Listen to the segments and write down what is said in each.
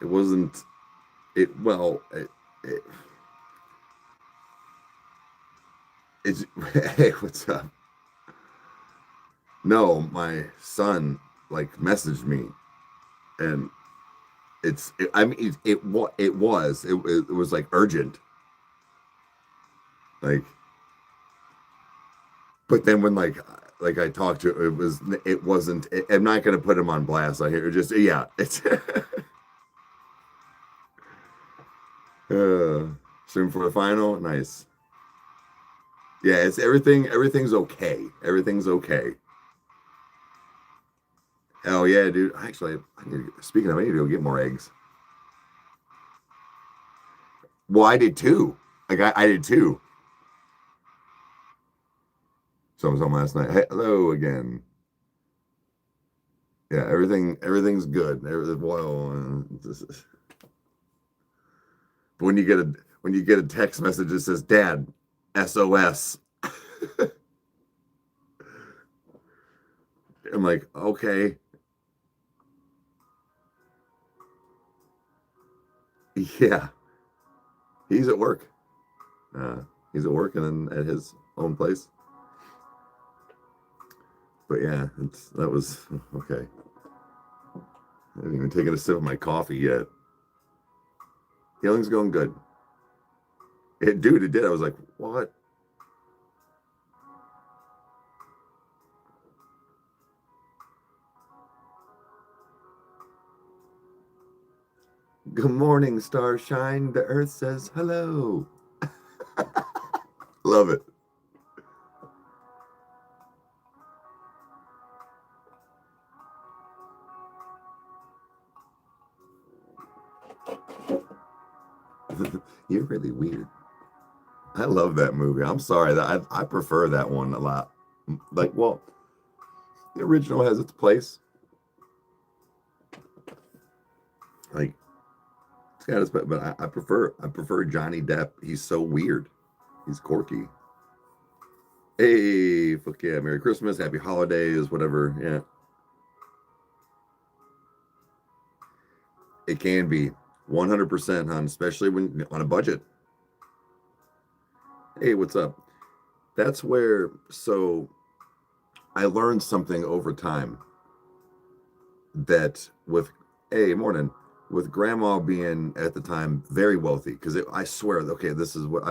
It wasn't it well it it's hey, what's up? No, my son like messaged me and I mean it was like urgent. Like but then when like I talked to it wasn't I'm not going to put him on blast. I hear just yeah, it's uh soon for the final. Nice. Yeah, it's everything's okay. Everything's okay. Hell yeah, dude. Actually, speaking of, I need to go get more eggs. Well, I did too. Like I did too. Someone told me last night. Hey, hello again. Yeah, everything's good. Well, but when you get a text message that says "Dad, SOS," I'm like, okay, yeah, he's at work. Uh, he's at work and then at his own place. But yeah, that was okay. I haven't even taken a sip of my coffee yet. Healing's going good. Dude, it did. I was like, what? Good morning, starshine. The earth says hello. Love it. You're really weird. I love that movie. I'm sorry that I prefer that one a lot. Like, well, the original has its place. Like, it's got its, but I prefer Johnny Depp. He's so weird. He's quirky. Hey, fuck yeah! Merry Christmas, Happy Holidays, whatever. Yeah, it can be 100%, hon, especially when on a budget. Hey, what's up? That's where so I learned something over time that with hey morning with grandma being at the time very wealthy because I swear okay this is what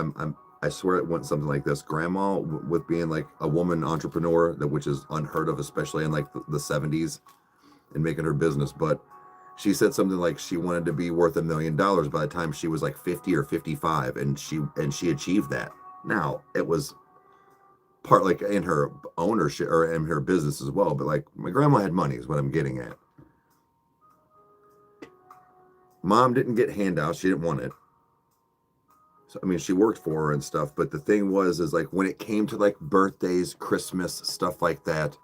I swear it went something like this grandma with being like a woman entrepreneur that which is unheard of especially in like the 70s and making her business but she said something like she wanted to be worth $1 million by the time she was like 50 or 55 and she achieved that now it was part like in her ownership or in her business as well but like my grandma had money is what I'm getting at. Mom didn't get handouts. She didn't want it. So, I mean, she worked for her and stuff. But the thing was, is like when it came to like birthdays, Christmas, stuff like that,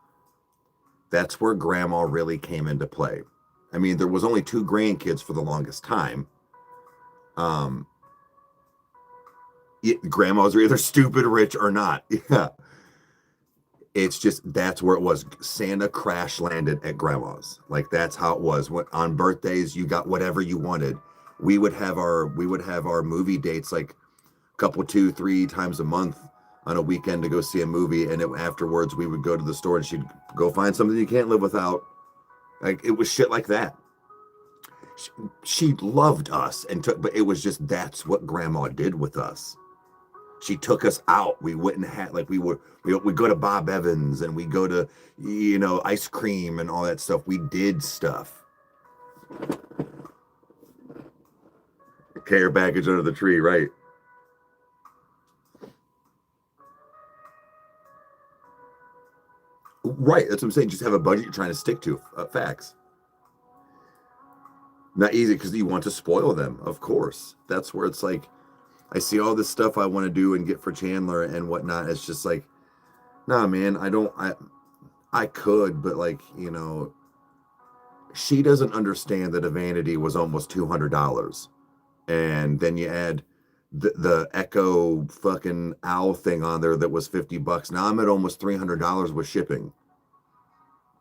that's where grandma really came into play. I mean, there was only two grandkids for the longest time. Um, grandmas are either stupid, rich, or not. Yeah. It's just that's where it was. Santa crash landed at grandma's. Like that's how it was. When, on birthdays, you got whatever you wanted. We would have our movie dates like couple, two, three times a month on a weekend to go see a movie. And afterwards, we would go to the store and she'd go find something you can't live without. Like it was shit like that. She, she loved us and took, but it was just that's what grandma did with us. She took us out. We went and had like we go to Bob Evans and we go to ice cream and all that stuff. We did stuff. Care package under the tree, right? Right. That's what I'm saying. Just have a budget you're trying to stick to. Facts. Not easy because you want to spoil them, of course. That's where it's like I see all this stuff I want to do and get for Chandler and whatnot. It's just like, nah, man, I don't I could, but like, she doesn't understand that a vanity was almost $200. And then you add the Echo fucking owl thing on there that was $50. Now I'm at almost $300 with shipping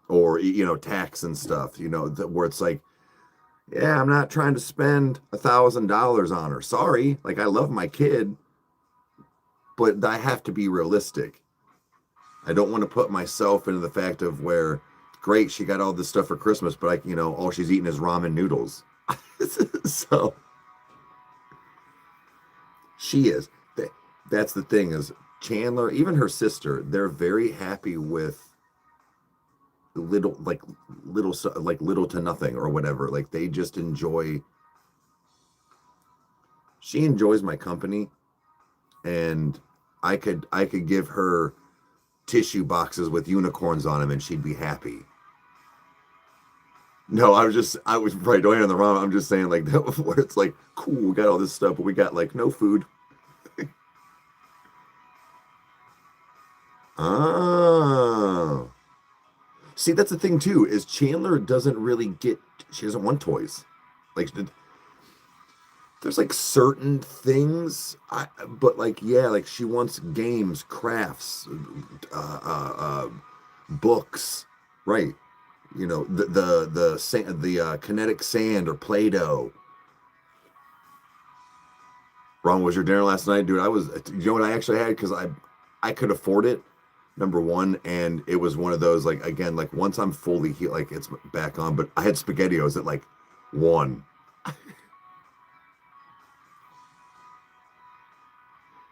or tax and stuff, where it's like Yeah, I'm not trying to spend $1,000 on her. Sorry, like I love my kid, but I have to be realistic. I don't want to put myself into the fact of where, great, she got all this stuff for Christmas, but all she's eating is ramen noodles. So she is. That's the thing is Chandler, even her sister, they're very happy with little, like little to nothing or whatever. Like they just enjoy. She enjoys my company, and I could give her tissue boxes with unicorns on them, and she'd be happy. No, I was right going on the wrong. I'm just saying like that where it's like, cool, we got all this stuff, but we got like no food. Oh. See, that's the thing too, is Chandler doesn't really get she doesn't want toys. Like there's like certain things but like yeah, like she wants games, crafts, books, right? The kinetic sand or Play-Doh. Ron, was your dinner last night, dude? You know what I actually had because I could afford it. Number one, and it was one of those like again, like once I'm fully healed, like it's back on. But I had SpaghettiOs at like 1.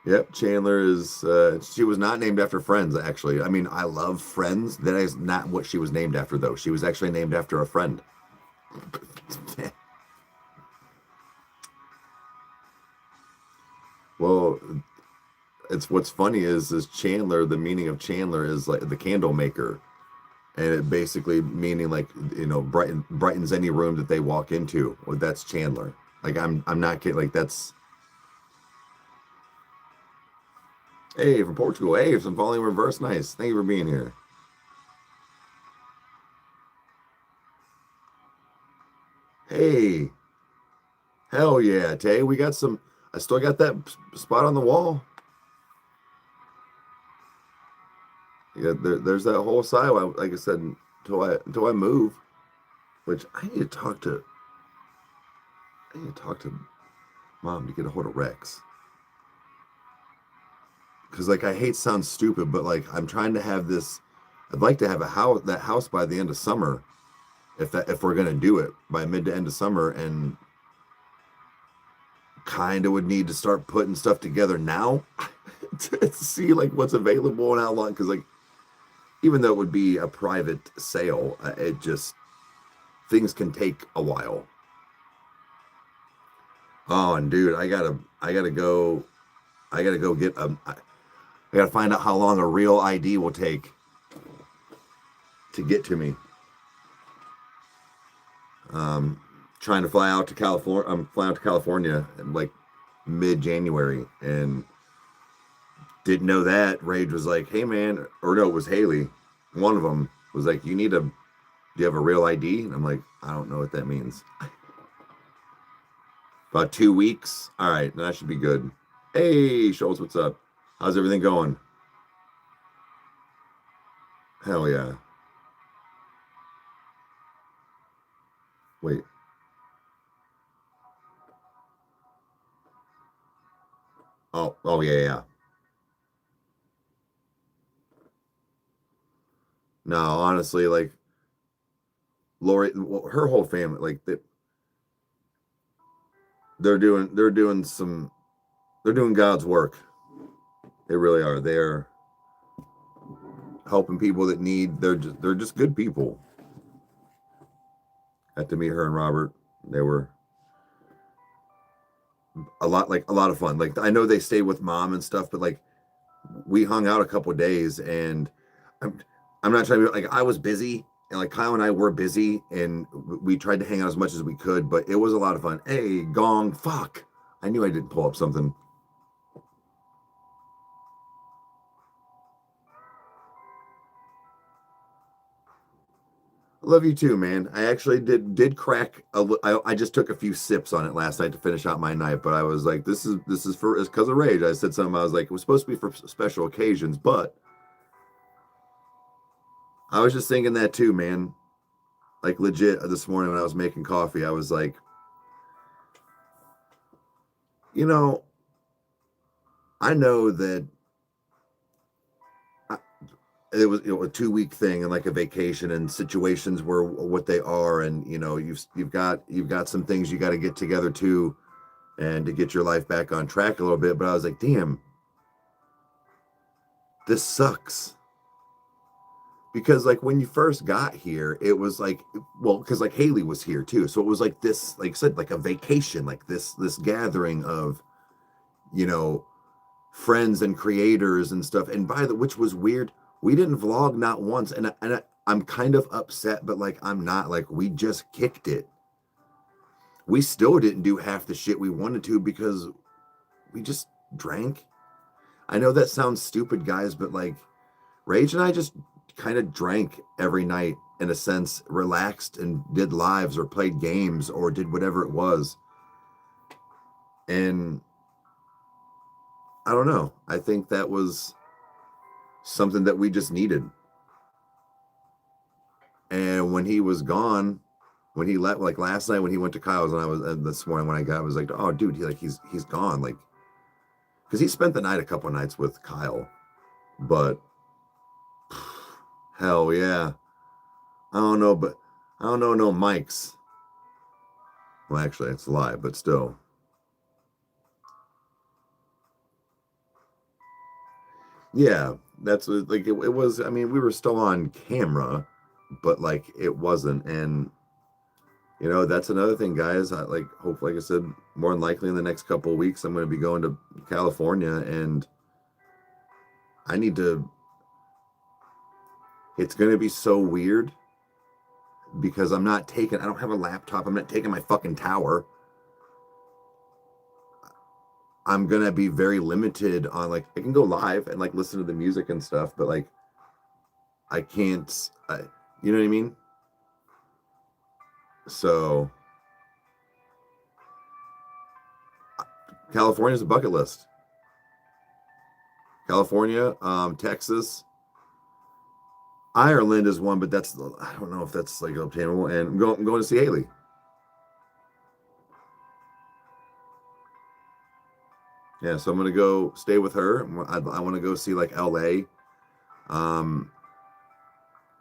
Yep, Chandler is. She was not named after Friends, actually. I mean, I love Friends. That is not what she was named after, though. She was actually named after a friend. Well, it's what's funny is Chandler. The meaning of Chandler is like the candle maker, and it basically meaning like brightens any room that they walk into. Well, that's Chandler. Like I'm not kidding. Like that's hey from Portugal. Hey, some falling reverse. Nice. Thank you for being here. Hey, hell yeah, Tay. We got some. I still got that spot on the wall. Yeah, there's that whole side. Like I said, until I move, which I need to talk to mom to get a hold of Rex. Because like I hate sounds stupid, but like I'm trying to have this. I'd like to have that house by the end of summer, if we're gonna do it by mid to end of summer, and kind of would need to start putting stuff together now to see like what's available and how long. Because like even though it would be a private sale, it just things can take a while. Oh, and dude, I gotta go get I gotta find out how long a real ID will take to get to me. Um, Trying to fly out to California. I'm flying out to California in like mid-January, and didn't know that. Rage was like, "Hey, man," or no, it was Haley. One of them was like, Do you have a real ID?" And I'm like, "I don't know what that means." About 2 weeks. All right, that should be good. Hey, Schultz, what's up? How's everything going? Hell yeah. Wait. Oh yeah, yeah. No, honestly, like Lori, her whole family, like they're doing God's work. They really are. They're helping people that need. They're just good people. Got to meet her and Robert. They were a lot of fun. Like I know they stayed with mom and stuff, but like we hung out a couple of days, and I'm I'm not trying to like I was busy. And like Kyle and I were busy, and we tried to hang out as much as we could, but it was a lot of fun. Hey, gong, fuck! I knew I didn't pull up something. I love you too, man. I actually did crack. I just took a few sips on it last night to finish out my night, but I was like, this is for it's because of rage. I said something. I was like, it was supposed to be for special occasions, but I was just thinking that too, man. like legit this morning when I was making coffee, I was like, you know, I know that it was a 2 week thing and like a vacation, and situations were what they are, and you've got some things you got to get together too, and to get your life back on track a little bit. But I was like, damn, this sucks. Because like when you first got here, it was like, well, because like Haley was here too, so it was like this, like I said, like a vacation, like this gathering of, you know, friends and creators and stuff. And which was weird, we didn't vlog not once, and I'm kind of upset, but like I'm not, like we just kicked it. We still didn't do half the shit we wanted to because we just drank. I know that sounds stupid, guys, but like Rage and I just kind of drank every night, in a sense, relaxed and did lives or played games or did whatever it was. And I don't know. I think that was something that we just needed. And when he was gone, when he left, like last night when he went to Kyle's, and this morning when I was like, oh dude, he's gone, like, because he spent the night a couple of nights with Kyle, but hell yeah, I don't know, but I don't know no mics. Well, actually, it's a lie, but still. Yeah, that's like it was. I mean, we were still on camera, but like it wasn't. And that's another thing, guys. Like, hopefully, like I said, more than likely in the next couple of weeks, I'm going to be going to California, and I need to. It's going to be so weird because I don't have a laptop. I'm not taking my fucking tower. I'm going to be very limited on, like, I can go live and like listen to the music and stuff, but like, I can't, you know what I mean? So California's a bucket list. California, Texas, Ireland is one, but I don't know if that's like obtainable. And I'm going to see Haley. Yeah, so I'm gonna go stay with her. I want to go see like LA,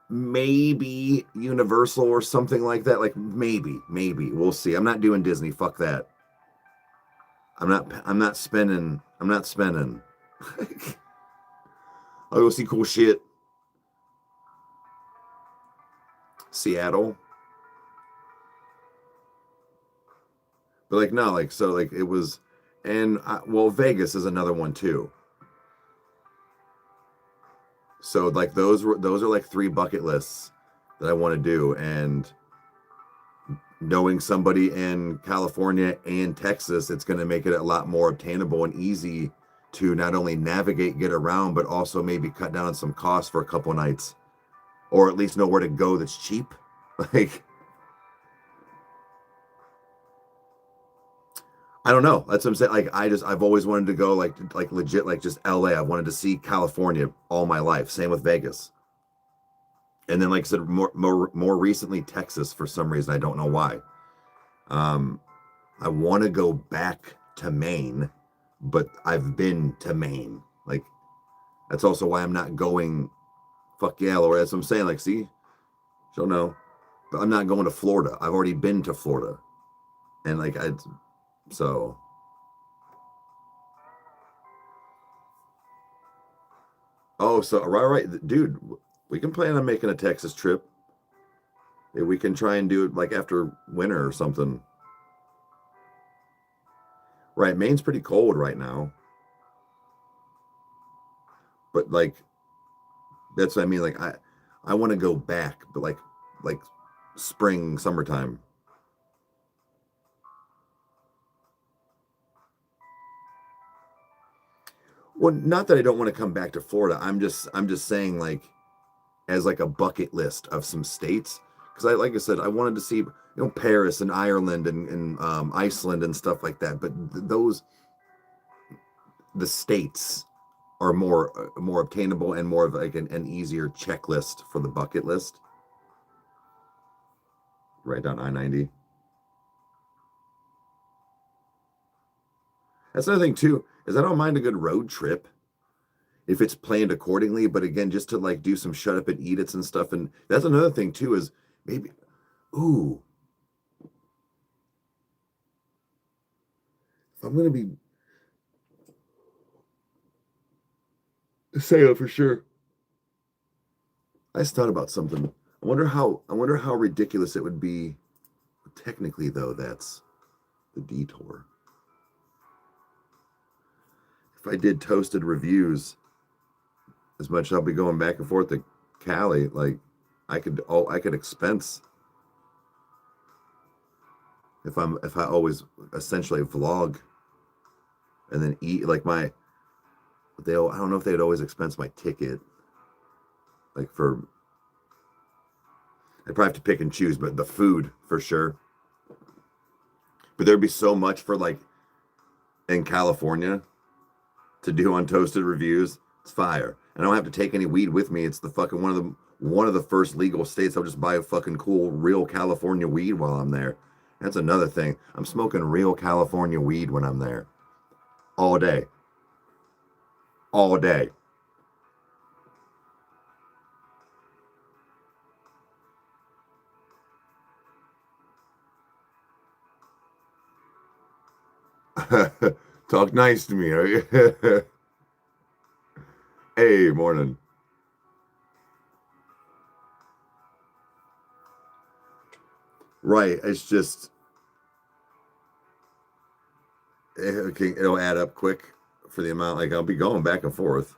maybe Universal or something like that. Like maybe we'll see. I'm not doing Disney. Fuck that. I'm not spending. I'll go see cool shit. Seattle. But like no, like so like it was, and well, Vegas is another one too. So like those are like 3 bucket lists that I want to do, and knowing somebody in California and Texas, it's going to make it a lot more obtainable and easy to not only navigate, get around, but also maybe cut down on some costs for a couple of nights, or at least know where to go that's cheap. Like, I don't know. That's what I'm saying. Like, I've always wanted to go like legit, like just LA. I wanted to see California all my life. Same with Vegas. And then, like I said, more recently, Texas for some reason. I don't know why. I want to go back to Maine, but I've been to Maine. Like, that's also why I'm not going. Fuck yeah, Laura. That's what I'm saying. Like, see, she'll know. But I'm not going to Florida. I've already been to Florida, and like so. Oh, so right, dude. We can plan on making a Texas trip. Maybe we can try and do it like after winter or something. Right, Maine's pretty cold right now, but like that's what I mean. Like I want to go back, but like spring, summertime. Well, not that I don't want to come back to Florida. I'm just saying, like, as like a bucket list of some states, because like I said, I wanted to see Paris and Ireland and Iceland and stuff like that. But the states are more obtainable and more of like an easier checklist for the bucket list. right down I-90. That's another thing too, is I don't mind a good road trip if it's planned accordingly. But again, just to like do some shut up and eat it's and stuff. And that's another thing too, is maybe, ooh, if I'm gonna be saying for sure. I just thought about something. I wonder how ridiculous it would be. Technically, though, that's the detour. If I did toasted reviews, as much as I'll be going back and forth to Cali, like I could expense if I always essentially vlog and then eat like I don't know if they'd always expense my ticket. Like I'd probably have to pick and choose, but the food for sure. But there'd be so much for like in California to do on toasted reviews. It's fire. And I don't have to take any weed with me. It's the fucking one of the first legal states. I'll just buy a fucking cool real California weed while I'm there. That's another thing. I'm smoking real California weed when I'm there. All day. All day. Talk nice to me, are you? Hey, morning. Right. It's just it'll add up quick for the amount. Like I'll be going back and forth.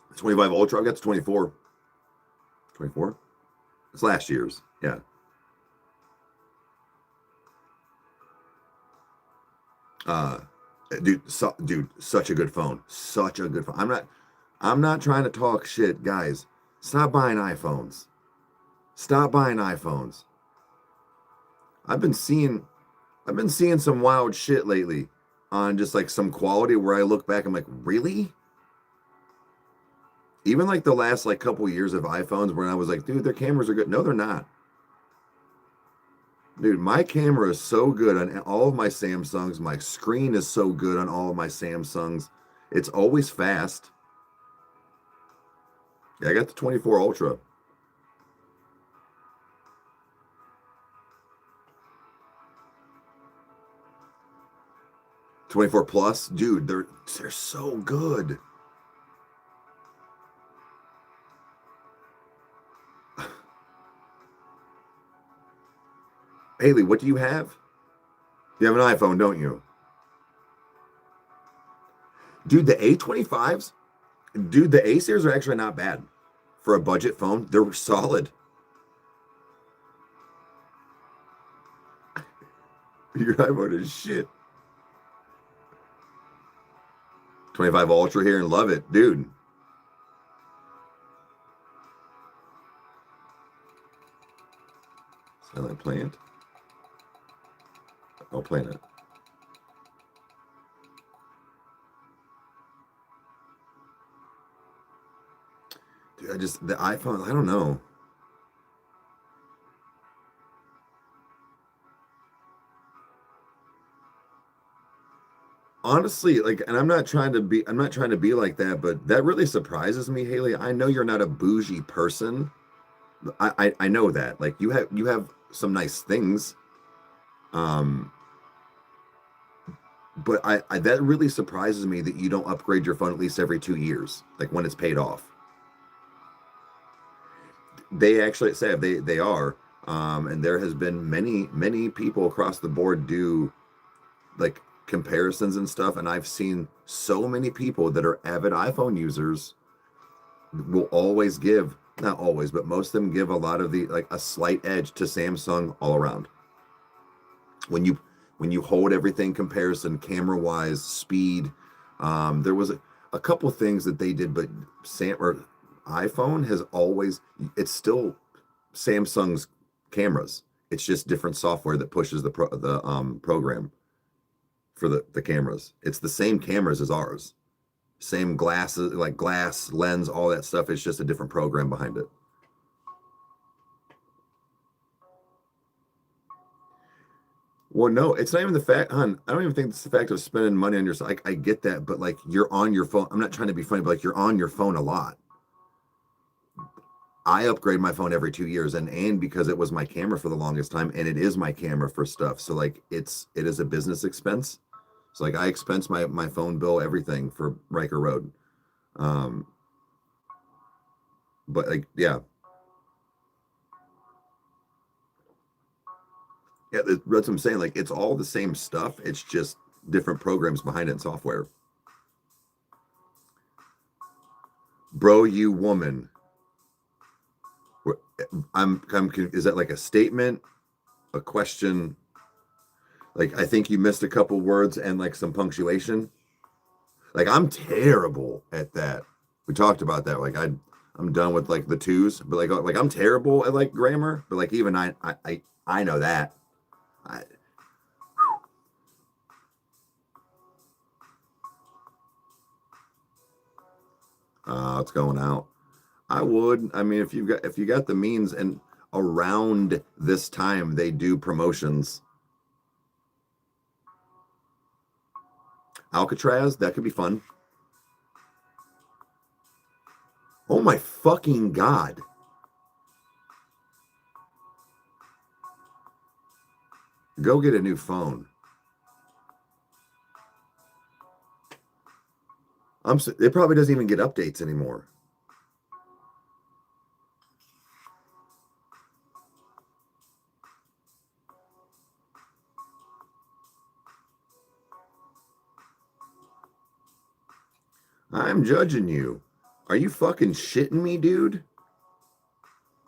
The 25 Ultra, I got to 24. 24? It's last year's. Yeah. Uh dude, such a good phone. Such a good phone. I'm not trying to talk shit, guys. Stop buying iPhones. Stop buying iPhones. I've been seeing some wild shit lately on just like some quality where I look back, I'm like, really? Even like the last like couple years of iPhones when I was like, dude, their cameras are good. No, they're not. Dude, my camera is so good on all of my Samsungs. My screen is so good on all of my Samsungs. It's always fast. Yeah, I got the 24 Ultra. '24 Plus, dude, they're so good. Haley, what do you have? You have an iPhone, don't you? Dude, the A25s, dude, the A series are actually not bad for a budget phone. They're solid. Your iPhone is shit. 25 Ultra here and love it, dude. Silent plant. Oh, planet. Dude, the iPhone, I don't know. Honestly, like, and I'm not trying to be like that, but that really surprises me, Haley. I know you're not a bougie person. I know that. Like you have some nice things. Um, but I that really surprises me that you don't upgrade your phone at least every 2 years, like when it's paid off. They actually say they are. And there has been many people across the board do like comparisons and stuff, and I've seen so many people that are avid iPhone users will always give, not always, but most of them give a lot of the like a slight edge to Samsung all around. When you hold everything comparison camera wise, speed, there was a couple things that they did, but iPhone has always, it's still Samsung's cameras. It's just different software that pushes the program for the cameras. It's the same cameras as ours. Same glasses, like glass, lens, all that stuff. It's just a different program behind it. Well, no, it's not even the fact, hon. I don't even think it's the fact of spending money on your. I get that, but like you're on your phone. I'm not trying to be funny, but like you're on your phone a lot. I upgrade my phone every 2 years, and because it was my camera for the longest time, and it is my camera for stuff. So like it is a business expense. So like I expense my phone bill, everything for Rykerroad. Um, but like yeah, that's what I'm saying. Like it's all the same stuff. It's just different programs behind it and software. Bro, you woman. Is that like a statement, a question? Like I think you missed a couple words and like some punctuation. Like I'm terrible at that. We talked about that. Like I'm done with like the twos, but like I'm terrible at like grammar. But like even I know that. I, it's going out. I would. I mean, if you got the means, and around this time they do promotions. Alcatraz, that could be fun. Oh my fucking God. Go get a new phone. It probably doesn't even get updates anymore. I'm judging you. Are you fucking shitting me, dude?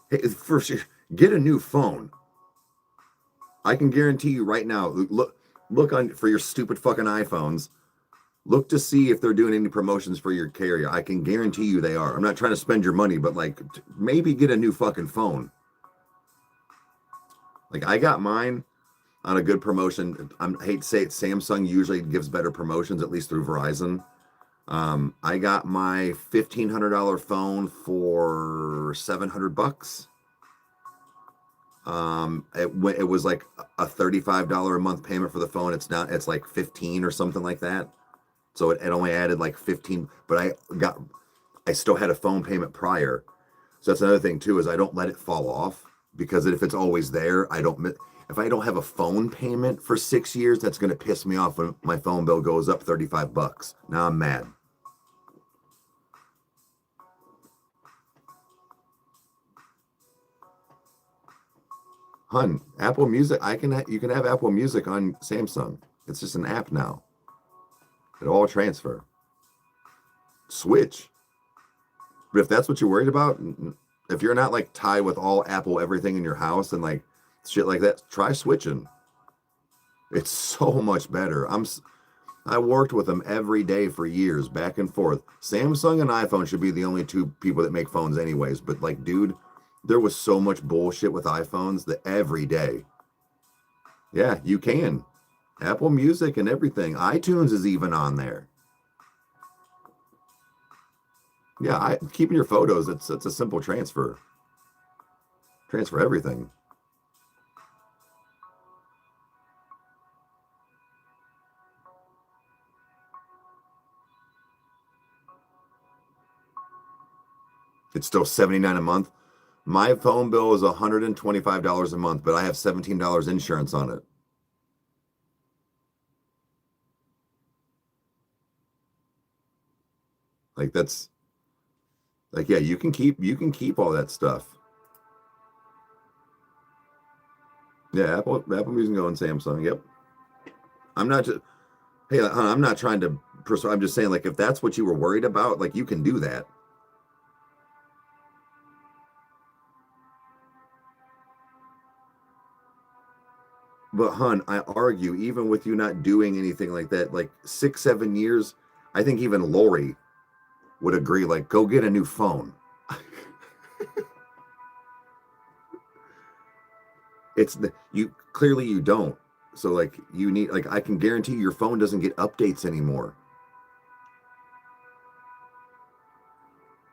Hey, first, get a new phone. I can guarantee you right now. Look on for your stupid fucking iPhones. Look to see if they're doing any promotions for your carrier. I can guarantee you they are. I'm not trying to spend your money, but like maybe get a new fucking phone. Like I got mine on a good promotion. I hate to say it, Samsung usually gives better promotions, at least through Verizon. I got my $1,500 phone for $700. It was like a $35 a month payment for the phone. It's like 15 or something like that. So it only added like 15, but I still had a phone payment prior. So that's another thing too, is I don't let it fall off, because if it's always there, if I don't have a phone payment for 6 years, that's going to piss me off when my phone bill goes up $35. Now I'm mad. Hun, Apple Music, you can have Apple Music on Samsung. It's just an app now. It'll all transfer. Switch. But if that's what you're worried about, if you're not like tied with all Apple everything in your house and like shit like that, try switching. It's so much better. I worked with them every day for years, back and forth. Samsung and iPhone should be the only two people that make phones anyways, but like dude, there was so much bullshit with iPhones that every day. Yeah, you can. Apple Music and everything. iTunes is even on there. Yeah, keeping your photos, it's a simple transfer. Transfer everything. It's still $79 a month. My phone bill is $125 a month, but I have $17 insurance on it. Like that's like yeah, you can keep all that stuff. Yeah, Apple Music go on Samsung. Yep. I'm not just hey, I'm not trying to persuade. I'm just saying like if that's what you were worried about, like you can do that. But hun, I argue even with you not doing anything like that, like 6, 7 years, I think even Lori would agree. Like, go get a new phone. You clearly you don't. So like you need, like, I can guarantee your phone doesn't get updates anymore.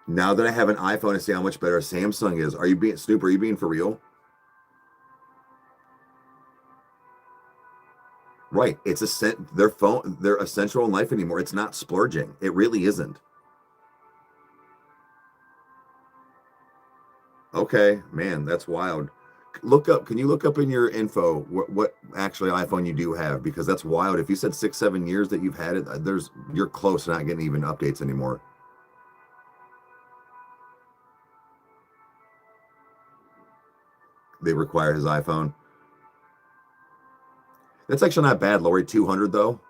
Now that I have an iPhone, I see how much better a Samsung is. Are you being Snoop? Are you being for real? Right. It's their phone. They're essential in life anymore. It's not splurging. It really isn't. Okay, man, that's wild. Look up. Can you look up in your info what actually iPhone you do have? Because that's wild. If you said 6, 7 years that you've had it, you're close to not getting even updates anymore. They require his iPhone. That's actually not bad, Lori. 200 though.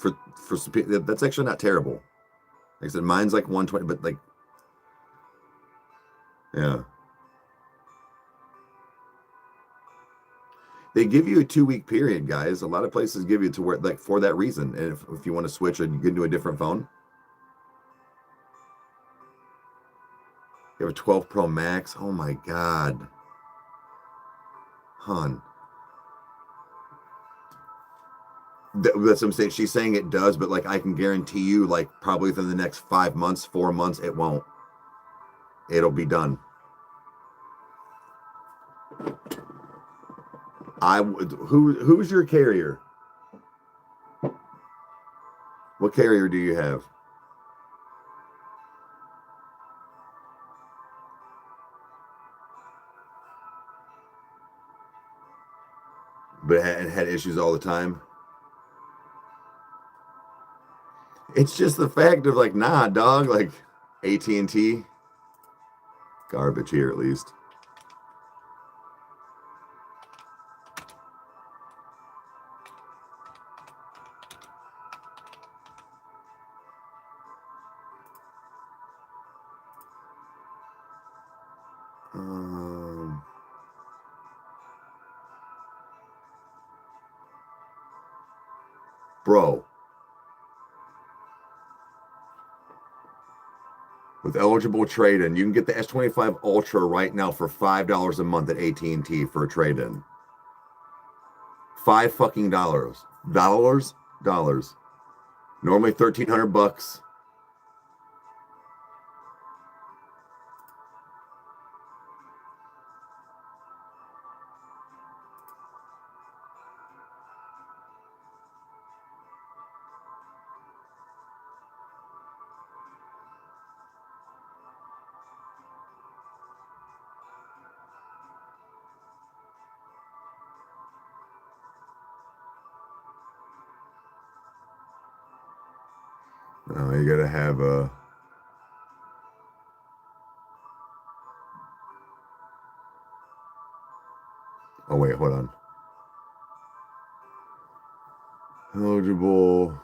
That's actually not terrible. Like I said, mine's like 120, but like, yeah. They give you a 2 week period, guys. A lot of places give you to where, like, for that reason. And if you want to switch or get into a different phone, you have a 12 Pro Max. Oh my God, hon. That's what I'm saying. She's saying it does, but like I can guarantee you, like probably within the next 5 months, 4 months, it won't. It'll be done. Who's your carrier? What carrier do you have? But it had issues all the time. It's just the fact of like, nah, dog, like AT&T, garbage here at least. Um, Bro, with eligible trade-in, you can get the S25 Ultra right now for $5 a month at AT&T for a trade-in. Five fucking dollars. Dollars. Normally $1,300. Oh, you gotta have a. Oh wait, hold on. Eligible.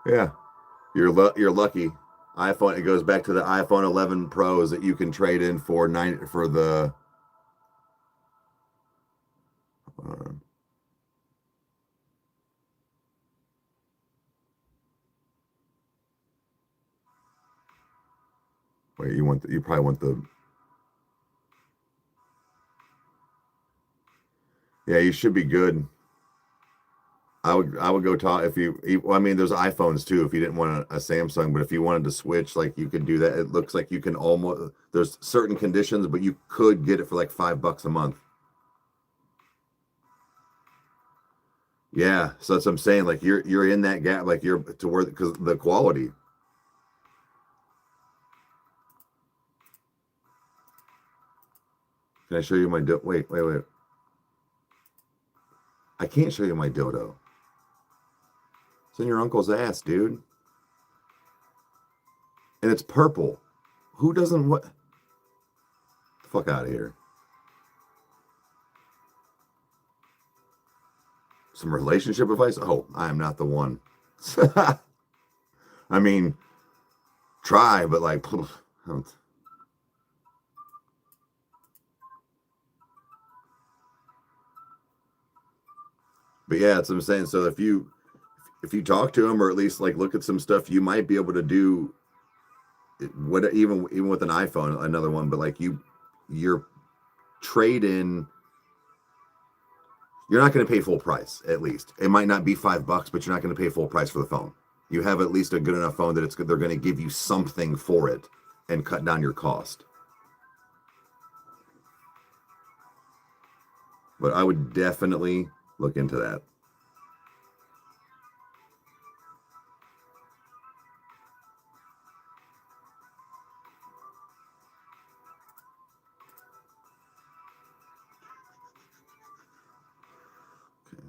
Yeah, you're lucky. iPhone. It goes back to the iPhone 11 Pros that you can trade in for nine for the. Uh, Wait, you probably want the. Yeah, you should be good. I would go talk if well, I mean, there's iPhones too if you didn't want a Samsung, but if you wanted to switch, like you could do that. It looks like you can almost, there's certain conditions, but you could get it for like $5 a month. Yeah, so that's what I'm saying. Like you're in that gap, like you're to where, because the quality. Can I show you my wait. I can't show you my dildo. It's in your uncle's ass, dude. And it's purple. Who doesn't what? The fuck out of here. Some relationship advice? Oh, I am not the one. I mean, try, but like, but yeah, that's what I'm saying. So if you talk to him or at least like look at some stuff, you might be able to do. what even with an iPhone, another one, but like your trade in, you're not going to pay full price. At least it might not be $5, but you're not going to pay full price for the phone. You have at least a good enough phone that it's good. They're going to give you something for it and cut down your cost. But I would definitely look into that. Okay.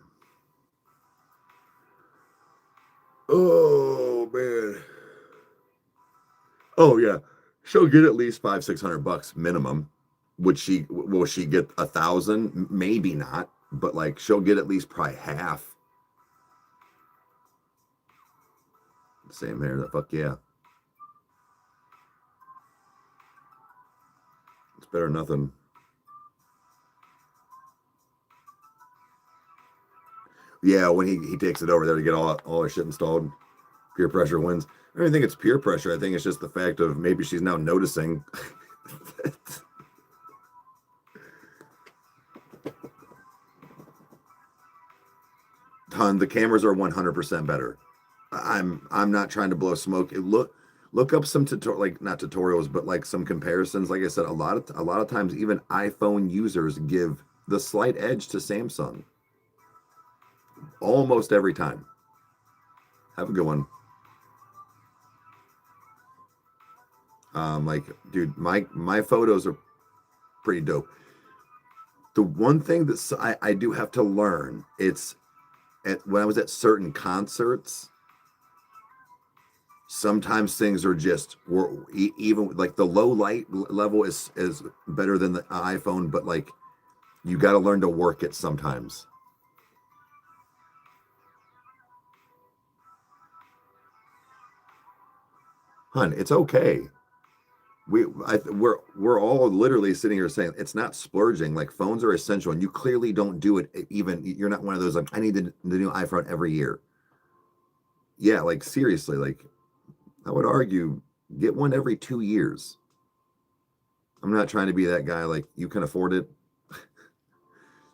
Oh man. Oh yeah. She'll get at least $500-600 minimum. Will she get 1,000? Maybe not, but like she'll get at least probably half. Same here. The fuck yeah. It's better than nothing. Yeah, when he takes it over there to get all her shit installed, peer pressure wins. I don't think it's peer pressure. I think it's just the fact of maybe she's now noticing. The cameras are 100% better. I'm not trying to blow smoke. Look up some like not tutorials, but like some comparisons. Like I said, a lot of times even iPhone users give the slight edge to Samsung. Almost every time. Have a good one. Like, dude, my photos are pretty dope. The one thing that I do have to learn, it's when I was at certain concerts, sometimes things are just even like the low light level is better than the iPhone, but like you got to learn to work it sometimes. Hun, it's okay. We're all literally sitting here saying it's not splurging. Like phones are essential, and you clearly don't do it. Even you're not one of those like I need the new iPhone every year. Yeah, like seriously, like I would argue get one every 2 years. I'm not trying to be that guy. Like you can afford it.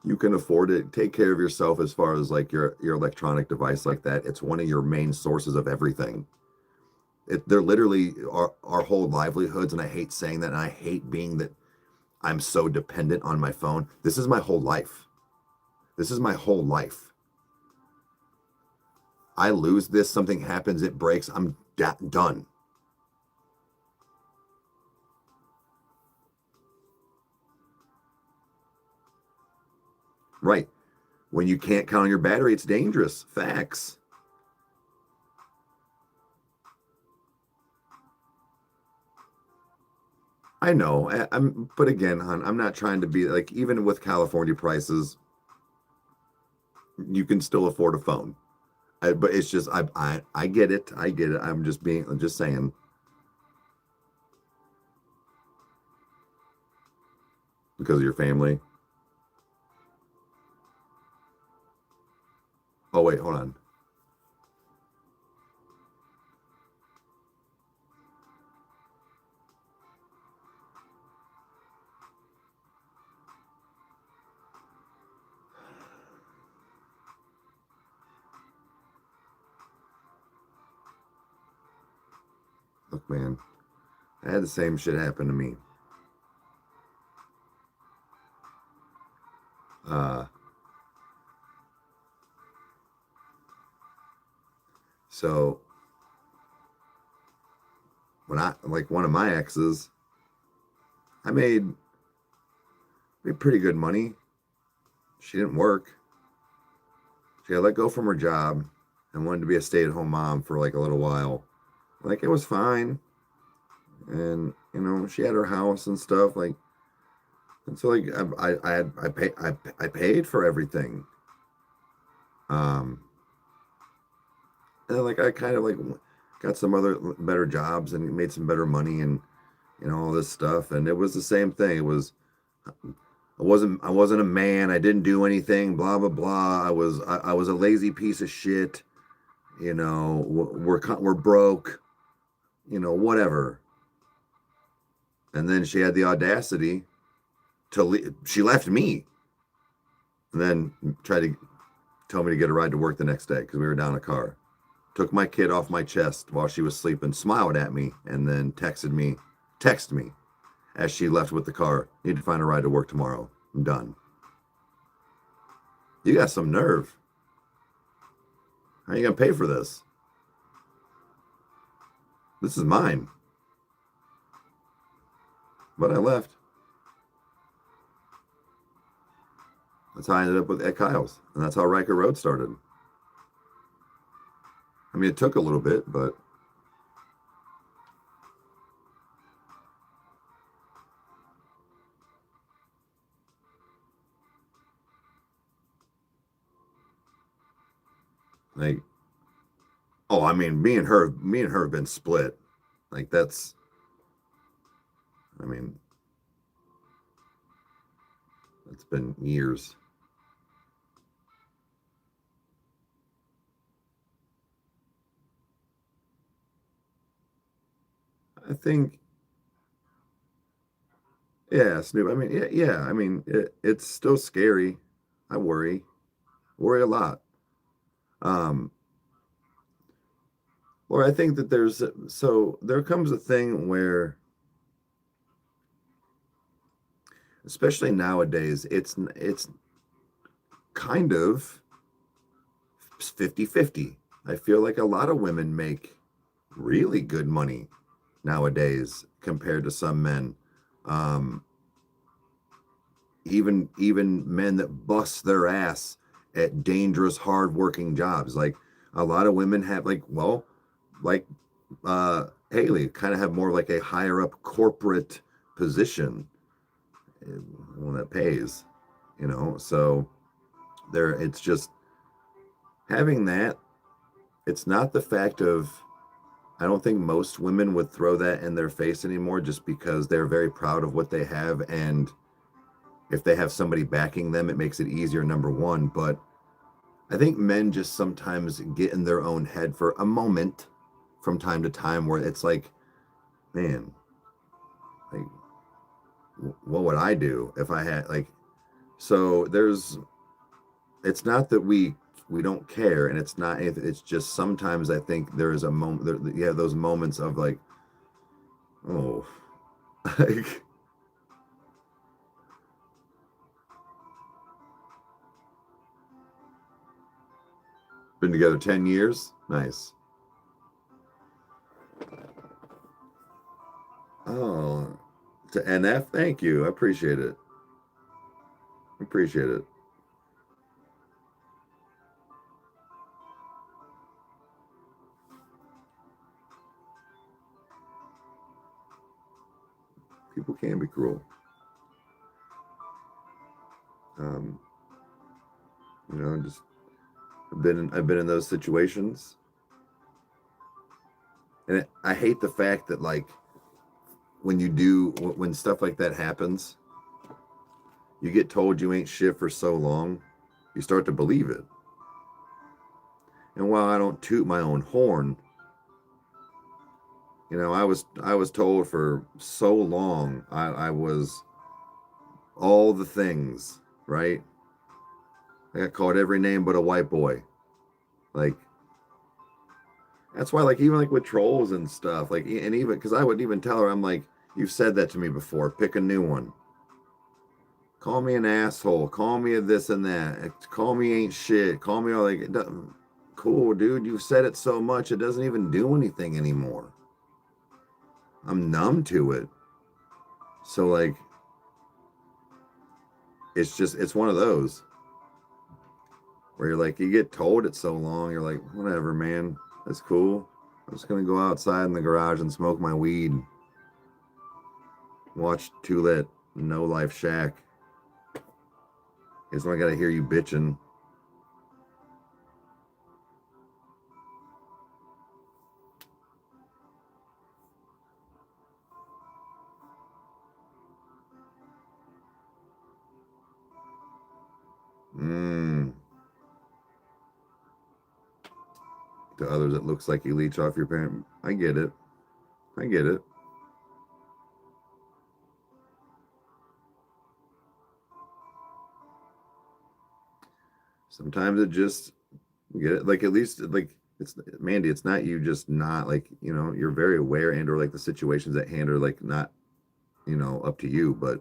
You can afford it. Take care of yourself as far as like your electronic device like that. It's one of your main sources of everything. They're literally our whole livelihoods, and I hate saying that, and I hate being that I'm so dependent on my phone. This is my whole life. This is my whole life. I lose this, something happens, it breaks, I'm done. Right. When you can't count on your battery, it's dangerous. Facts. I know. But again, hon, I'm not trying to be like, even with California prices, you can still afford a phone. But it's just, I get it. I get it. I'm just saying, because of your family. Oh, wait, hold on. Look, man, I had the same shit happen to me. Uh, so when I like one of my exes, I made pretty good money. She didn't work. She got let go from her job and wanted to be a stay-at-home mom for like a little while. Like it was fine. And she had her house and stuff. Like and so like I paid for everything. Um and then, like I kind of like got some other better jobs and made some better money and all this stuff. And it was the same thing. It was I wasn't a man. I didn't do anything. Blah blah blah. I was a lazy piece of shit. We're broke. Whatever. And then she had the audacity to leave. She left me and then tried to tell me to get a ride to work the next day because we were down a car. Took my kid off my chest while she was sleeping, smiled at me, and then texted me as she left with the car. Need to find a ride to work tomorrow. I'm done. You got some nerve. How are you going to pay for this? This is mine. But I left. That's how I ended up at Kyle's. And that's how Rykerroad started. I mean, it took a little bit, but like, oh, I mean, me and her have been split. Like that's, I mean, it's been years. I think, yeah, Snoop. I mean, yeah. I mean, it's still scary. I worry a lot. Um, or I think that there comes a thing where, especially nowadays, it's kind of 50-50. I feel like a lot of women make really good money nowadays compared to some men. Um, even men that bust their ass at dangerous, hard-working jobs. Like a lot of women have like Haley kind of have more like a higher up corporate position, one that pays, So it's just having that. It's not the fact of, I don't think most women would throw that in their face anymore just because they're very proud of what they have. And if they have somebody backing them, it makes it easier, number one. But I think men just sometimes get in their own head for a moment from time to time where it's like, man, like, what would I do if I had so it's not that we don't care, and it's just sometimes I think there is a moment you have those moments of like, oh, like, been together 10 years. Nice. Oh, to NF, thank you. I appreciate it. Appreciate it. People can be cruel. Um, just I've been in those situations, and I hate the fact that like when stuff like that happens, you get told you ain't shit for so long, you start to believe it. And while I don't toot my own horn, I was told for so long I was all the things, right? I got called every name but a white boy. Like that's why, like, even like with trolls and stuff, like, and even because I would even tell her, I'm like, you've said that to me before. Pick a new one. Call me an asshole. Call me a this and that. Call me ain't shit. Call me all like, cool, dude. You've said it so much, it doesn't even do anything anymore. I'm numb to it. So like, it's one of those where you're like, you get told it so long, you're like, whatever, man. That's cool. I'm just gonna go outside in the garage and smoke my weed. Watch Too Lit, No Life Shack. Guess I gotta hear you bitching. To others, it looks like you leech off your parent. I get it. I get it. Sometimes it just get it like at least like it's Mandy, it's not you just not like, you're very aware and or like the situations at hand are like not, up to you, but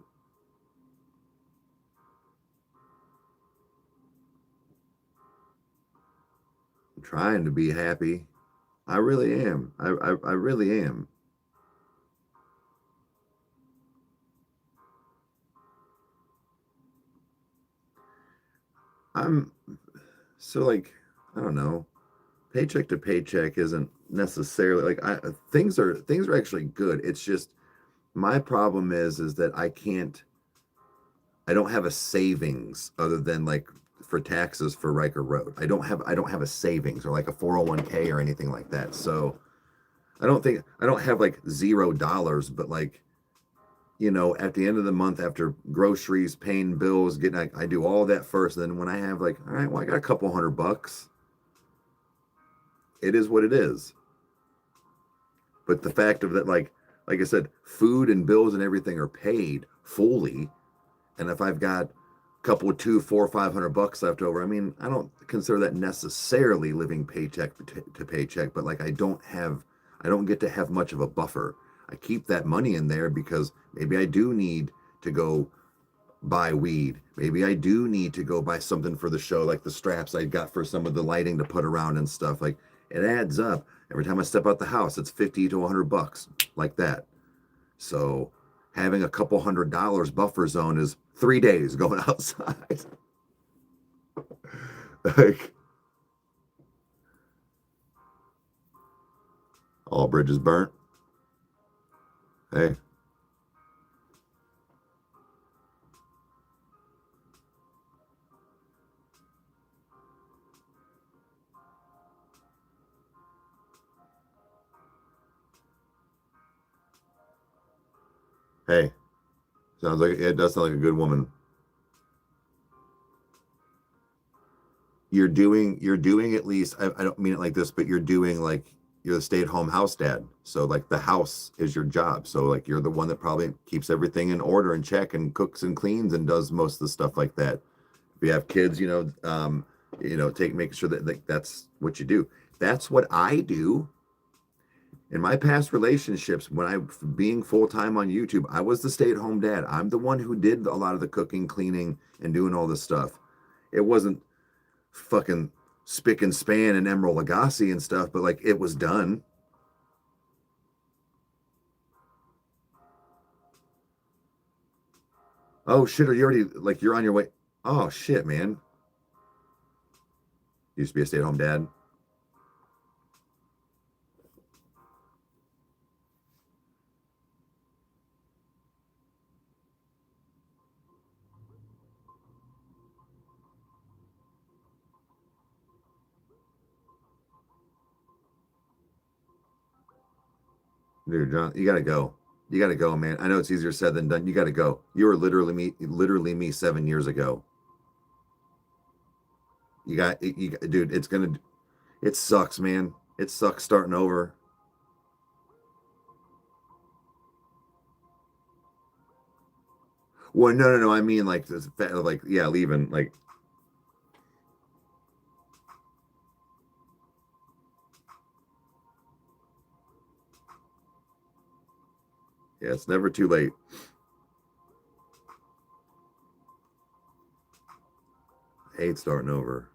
I'm trying to be happy. I really am. I really am. I'm so like, I don't know. Paycheck to paycheck isn't necessarily like things are actually good. It's just my problem is that I don't have a savings other than like for taxes for Rykerroad. I don't have a savings or like a 401k or anything like that. So I don't have like $0, but like, at the end of the month after groceries, paying bills, I do all that first. And then when I have like, all right, well, I got a couple $100, it is what it is. But the fact of that, like I said, food and bills and everything are paid fully. And if I've got a couple of two, four, $500 left over, I mean, I don't consider that necessarily living paycheck to paycheck, but like I don't get to have much of a buffer. I keep that money in there because maybe I do need to go buy weed. Maybe I do need to go buy something for the show, like the straps I got for some of the lighting to put around and stuff. Like it adds up. Every time I step out the house, it's 50 to $100, like that. So having a couple $100 buffer zone is 3 days going outside. Like all bridges burnt. Hey, hey, sounds like it does sound like a good woman. You're doing at least I don't mean it like this, but you're doing like you're the stay-at-home house dad. So like the house is your job. So like you're the one that probably keeps everything in order and check and cooks and cleans and does most of the stuff like that. If you have kids, take making sure that like that's what you do. That's what I do. In my past relationships, when I being full time on YouTube, I was the stay-at-home dad. I'm the one who did a lot of the cooking, cleaning, and doing all this stuff. It wasn't fucking spick and span and Emerald Lagasse and stuff, but like it was done. Oh shit, are you already like you're on your way? Oh shit, man. Used to be a stay-at-home dad. Dude, John, you gotta go. You gotta go, man. I know it's easier said than done. You gotta go. You were literally me 7 years ago. Dude, it sucks, man. It sucks starting over. Well, no, no, no. I mean, like, like, yeah, leaving. Like, yeah, it's never too late. I hate starting over.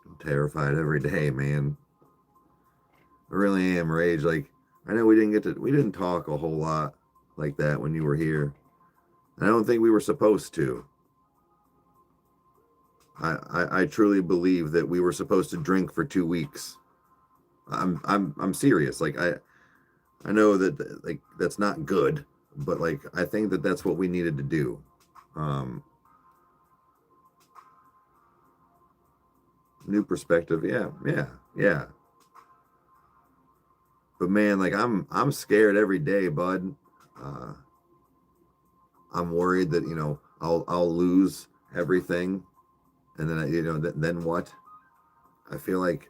I'm terrified every day, man. I really am, Rage. Like, I know we didn't talk a whole lot like that when you were here. I don't think we were supposed to. I truly believe that we were supposed to drink for 2 weeks. I'm serious. Like I know that like that's not good, but like I think that that's what we needed to do. Um, New perspective. Yeah, yeah, yeah. But man, like I'm scared every day, bud. Uh, I'm worried that, you know, I'll lose everything. And then, you know, then what? I feel like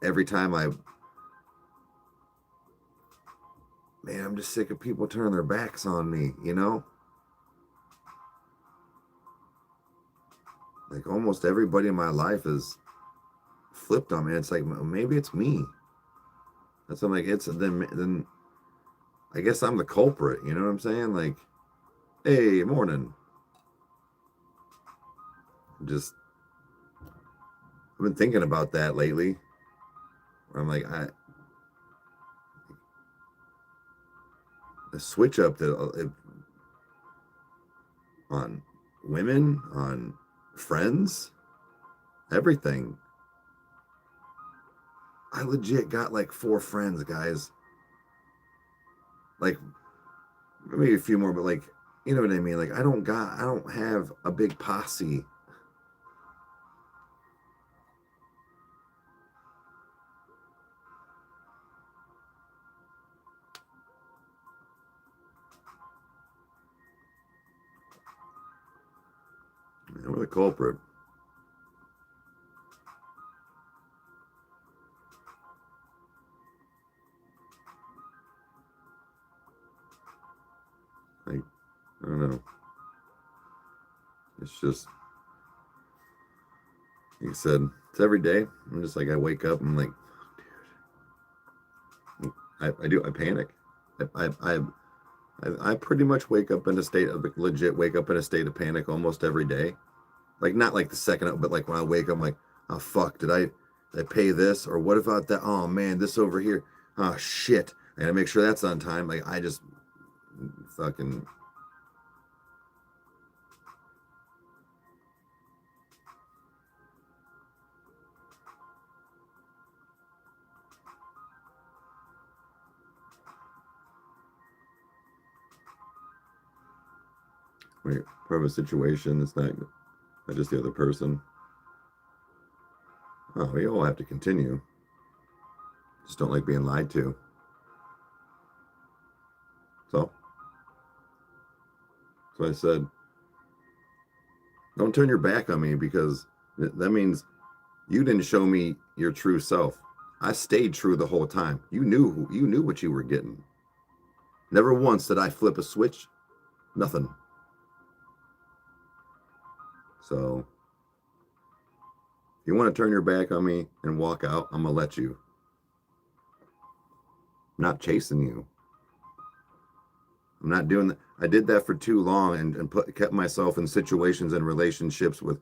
every time man, I'm just sick of people turning their backs on me, you know? Like almost everybody in my life is flipped on me. It's like, maybe it's me. That's what I'm like, it's then I guess I'm the culprit, you know what I'm saying? Like, hey, morning. Just I've been thinking about that lately. Where I'm like, the switch up that on women, on friends, everything. I legit got like 4 friends, guys. Like maybe a few more, but like, you know what I mean? Like I don't have a big posse. Man, we're the culprit. Like, I don't know. It's just, like I said, it's every day. I'm just like, I wake up and I'm like, dude, I panic. I, I, I pretty much wake up in a state of legit wake up in a state of panic almost every day. Like not like the second, but like when I wake up, I'm like, oh fuck, did I pay this? Or what about that? Oh man, this over here. Oh shit. I gotta make sure that's on time. Like I just fucking wait, part of a situation. It's not just the other person. Oh, we all have to continue. Just don't like being lied to. So I said, don't turn your back on me because that means you didn't show me your true self. I stayed true the whole time. You knew what you were getting. Never once did I flip a switch. Nothing. So if you want to turn your back on me and walk out, I'm gonna let you. I'm not chasing you. I'm not doing that. I did that for too long and kept myself in situations and relationships with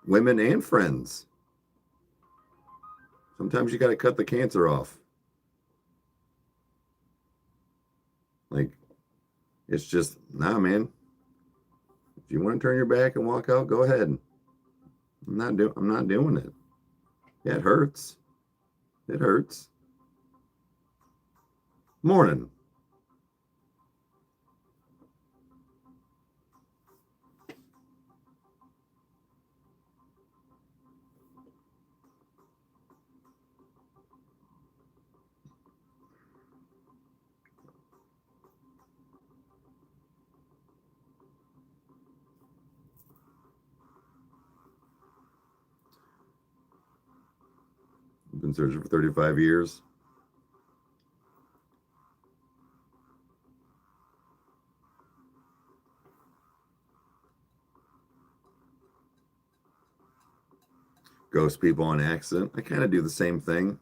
women and friends. Sometimes you got to cut the cancer off. Like, it's just, nah, man. If you want to turn your back and walk out, go ahead. I'm not doing it. Yeah, it hurts. It hurts. Morning. I've been searching for 35 years. Ghost people on accident. I kind of do the same thing.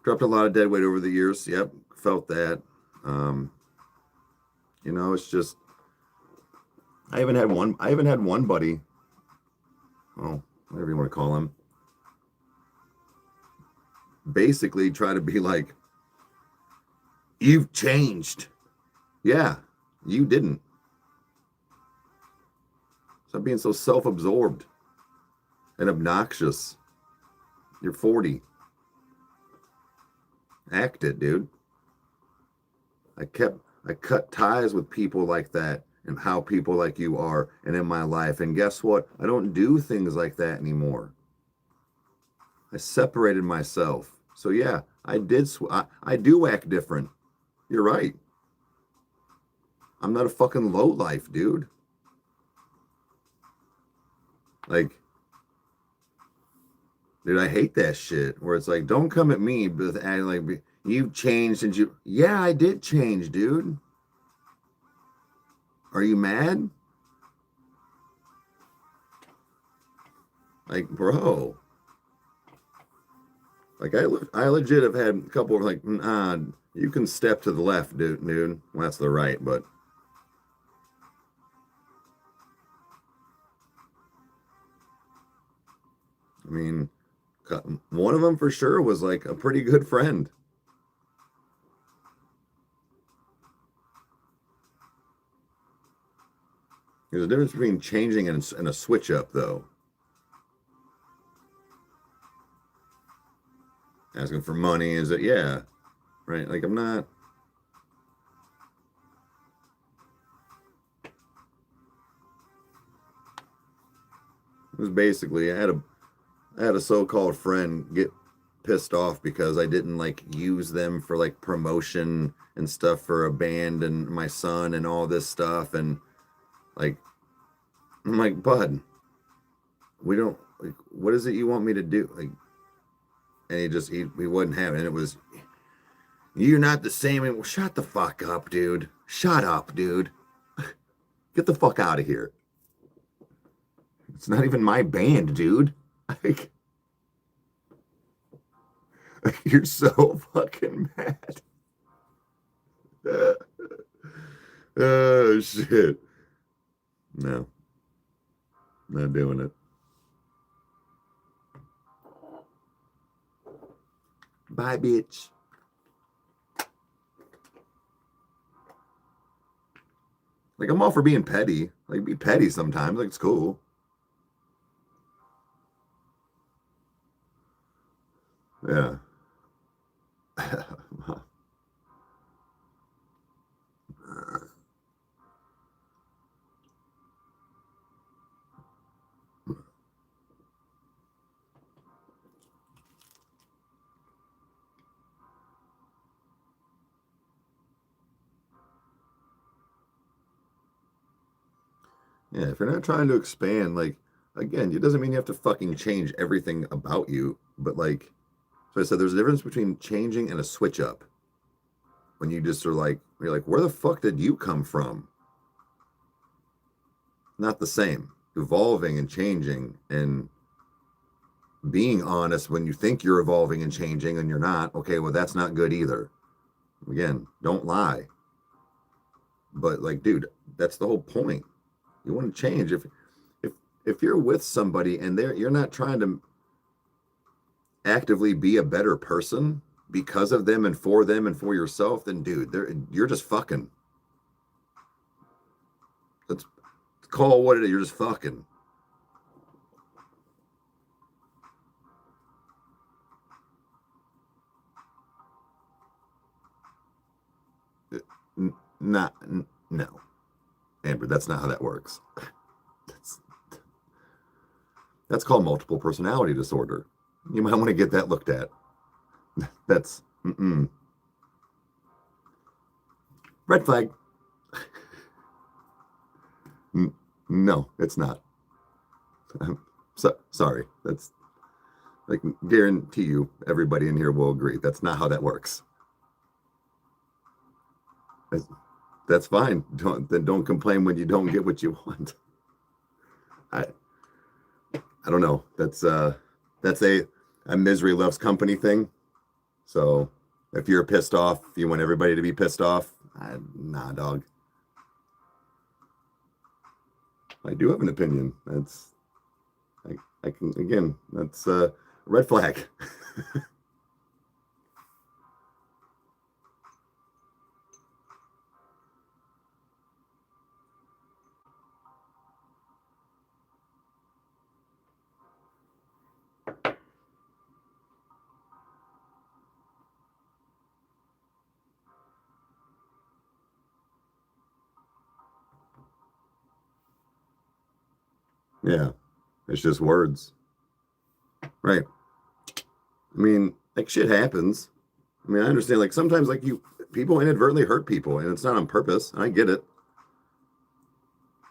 Dropped a lot of dead weight over the years. Yep, felt that. You know, it's just I haven't had one buddy. Oh, whatever you want to call him. Basically try to be like, you've changed. Yeah, you didn't. Stop being so self-absorbed and obnoxious. You're 40. Act it, dude. I cut ties with people like that and how people like you are and in my life. And guess what? I don't do things like that anymore. I separated myself. So yeah, I do act different You're right. I'm not a fucking low life, dude. Like, dude, I hate that shit where it's like, don't come at me with acting like you've changed since you. Yeah, I did change, dude. Are you mad? Like, bro. Like, I legit have had a couple of like, you can step to the left, dude. Well, that's the right, but I mean, one of them for sure was like a pretty good friend. There's a difference between changing and a switch up, though. Asking for money is it? Yeah, right. Like, I'm not. It was basically I had a so-called friend get pissed off because I didn't like use them for like promotion and stuff for a band and my son and all this stuff and like I'm like, bud, we don't like what is it you want me to do? Like and he wouldn't have it. And it was you're not the same. Well, shut the fuck up, dude. Shut up, dude. Get the fuck out of here. It's not even my band, dude. Like, you're so fucking mad. Oh shit. No, not doing it. Bye, bitch. Like I'm all for being petty. Like be petty sometimes. Like it's cool. Yeah. Yeah, if you're not trying to expand, like again, it doesn't mean you have to fucking change everything about you, but like so I said there's a difference between changing and a switch up. When you just are like you're like, where the fuck did you come from? Not the same. Evolving and changing and being honest when you think you're evolving and changing and you're not, okay, well that's not good either. Again, don't lie. But like, dude, that's the whole point. You want to change if if you're with somebody and you're not trying to actively be a better person because of them and for yourself, then dude, you're just fucking. Let's call what it is. You're just fucking. Not no, Amber. That's not how that works. That's that's called multiple personality disorder. You might want to get that looked at. That's red flag. No, it's not. Sorry. That's like guarantee you everybody in here will agree. That's not how that works. That's, that's fine. Don't complain when you don't get what you want. I I don't know. That's a misery loves company thing. So if you're pissed off, you want everybody to be pissed off. Nah, dog. I do have an opinion. I can again. That's a red flag. Yeah, it's just words, right? I mean, like shit happens. I mean, I understand. Like sometimes, like people inadvertently hurt people, and it's not on purpose. I get it.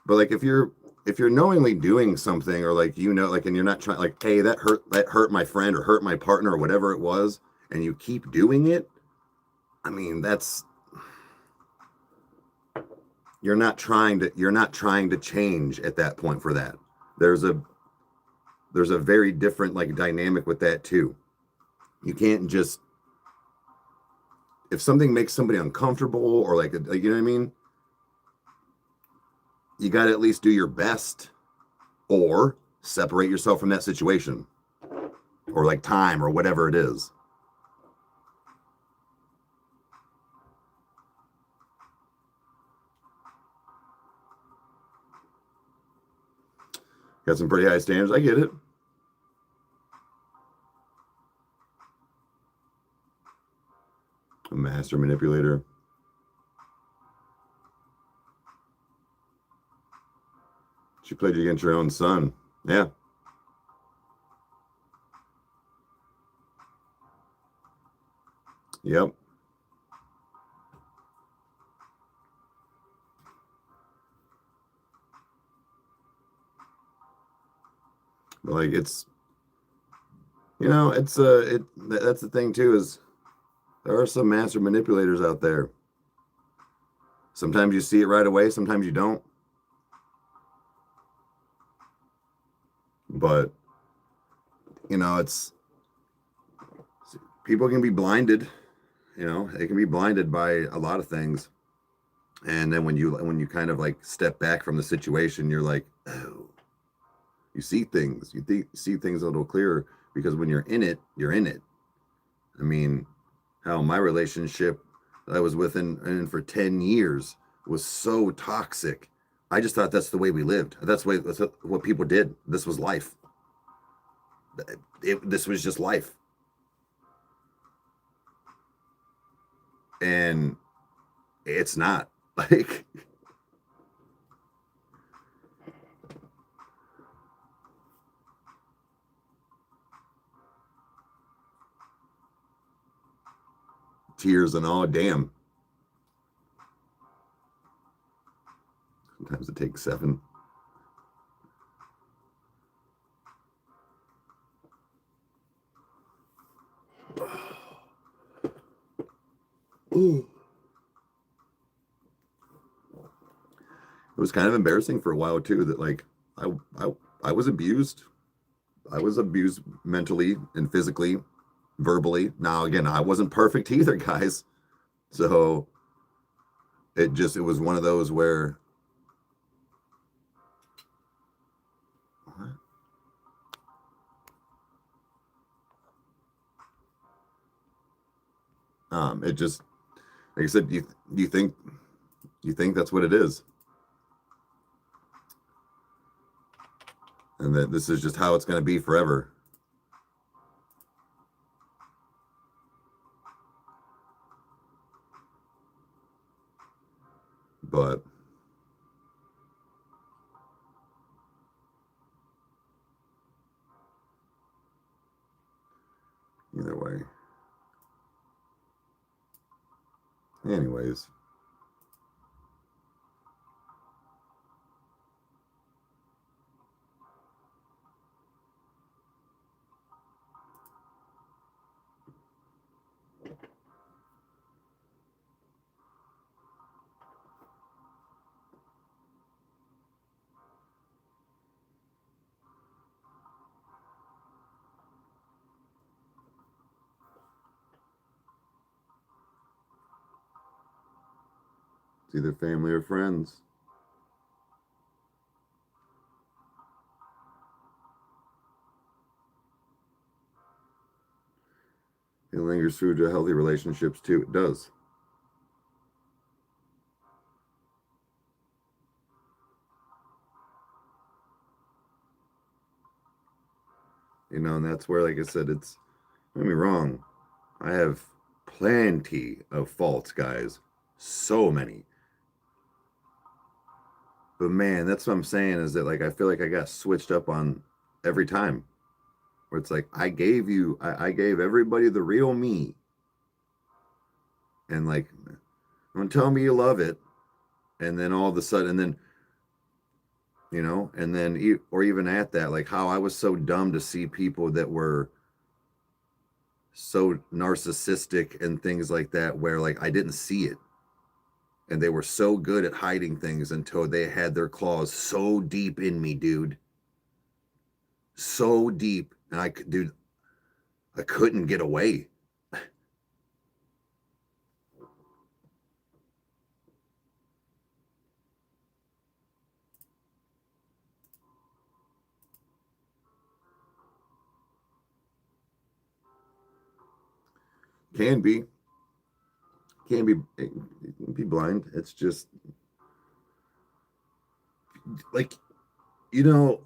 But like if you're knowingly doing something, or like, like, and you're not trying, like, hey, that hurt my friend or hurt my partner or whatever it was, and you keep doing it, I mean, that's, you're not trying to change at that point for that. There's a very different like dynamic with that too. You can't just, if something makes somebody uncomfortable, or like, you know what I mean? You got to at least do your best, or separate yourself from that situation, or like time, or whatever it is. Got some pretty high standards. I get it. A master manipulator. She played you against your own son. Yeah. Yep. But like, it's, it's that's the thing too, is there are some master manipulators out there. Sometimes you see it right away, sometimes you don't. But it's, people can be blinded. They can be blinded by a lot of things. And then when you kind of like step back from the situation, you're like, oh, you see things. You see things a little clearer, because when you're in it, you're in it. I mean, how my relationship that I was with in for 10 years was so toxic. I just thought that's the way we lived. That's what people did. This was life. This was just life. And it's not. Like, tears and all, damn. Sometimes it takes 7. Ooh. It was kind of embarrassing for a while too, that like I was abused. I was abused mentally and physically, verbally. Now again, I wasn't perfect either, guys. So it was one of those where, it just, like I said, you think that's what it is, and that this is just how it's going to be forever. But either way, anyways. It's either family or friends. It lingers through to healthy relationships too. It does. And that's where, like I said, it's, don't get me wrong, I have plenty of faults, guys. So many. But man, that's what I'm saying, is that like I feel like I got switched up on every time. Where it's like I gave everybody the real me. And like, don't tell me you love it. And then all of a sudden, and then, and then, or even at that, like how I was so dumb to see people that were so narcissistic and things like that, where like I didn't see it. And they were so good at hiding things until they had their claws so deep in me, dude. So deep. And I couldn't get away. Can be, be blind. It's just like, you know,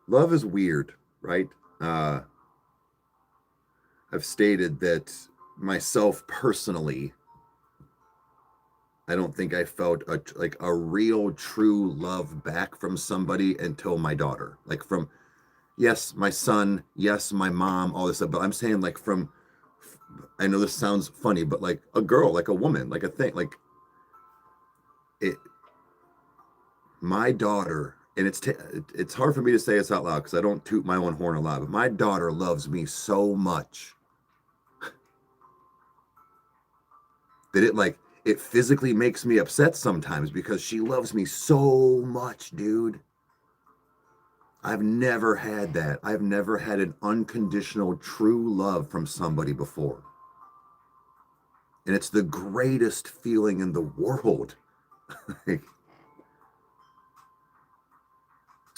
love is weird, right? Uh, I've stated that myself personally, I don't think I felt a real true love back from somebody until my daughter. Like from, yes, my son, yes, my mom, all this stuff. But I'm saying like from, I know this sounds funny, but like a girl, like a woman, like a thing, like it. My daughter, and it's hard for me to say this out loud because I don't toot my own horn a lot. But my daughter loves me so much that it physically makes me upset sometimes because she loves me so much, dude. I've never had that. I've never had an unconditional true love from somebody before. And it's the greatest feeling in the world.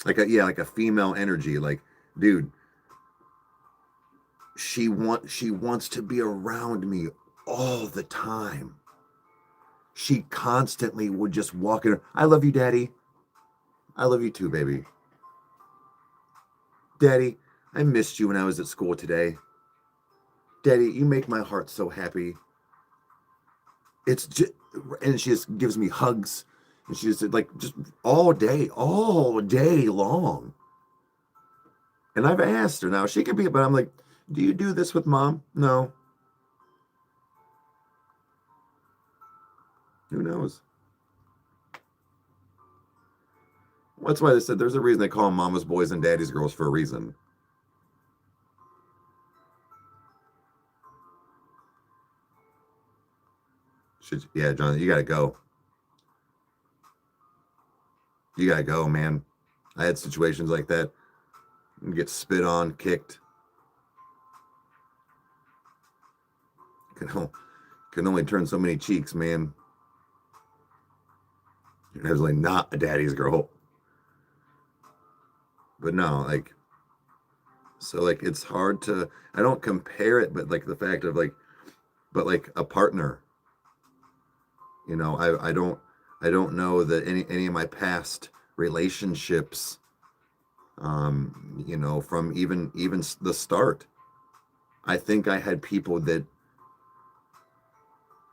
like a female energy. Like, dude, she wants to be around me all the time. She constantly would just walk in. I love you, Daddy. I love you too, baby. Daddy, I missed you when I was at school today. Daddy, you make my heart so happy. It's just, and she just gives me hugs, and she just like just all day long. And I've asked her now, she could be, but I'm like, do you do this with mom? No. Who knows? That's why they said there's a reason they call them mama's boys and daddy's girls for a reason. Yeah, John, you gotta go. You gotta go, man. I had situations like that. You get spit on, kicked. Can only turn so many cheeks, man. I was like not a daddy's girl. But no, like, so like it's hard to, I don't compare it, but like the fact of like, but like a partner, I don't know that any of my past relationships, from even the start, I think I had people that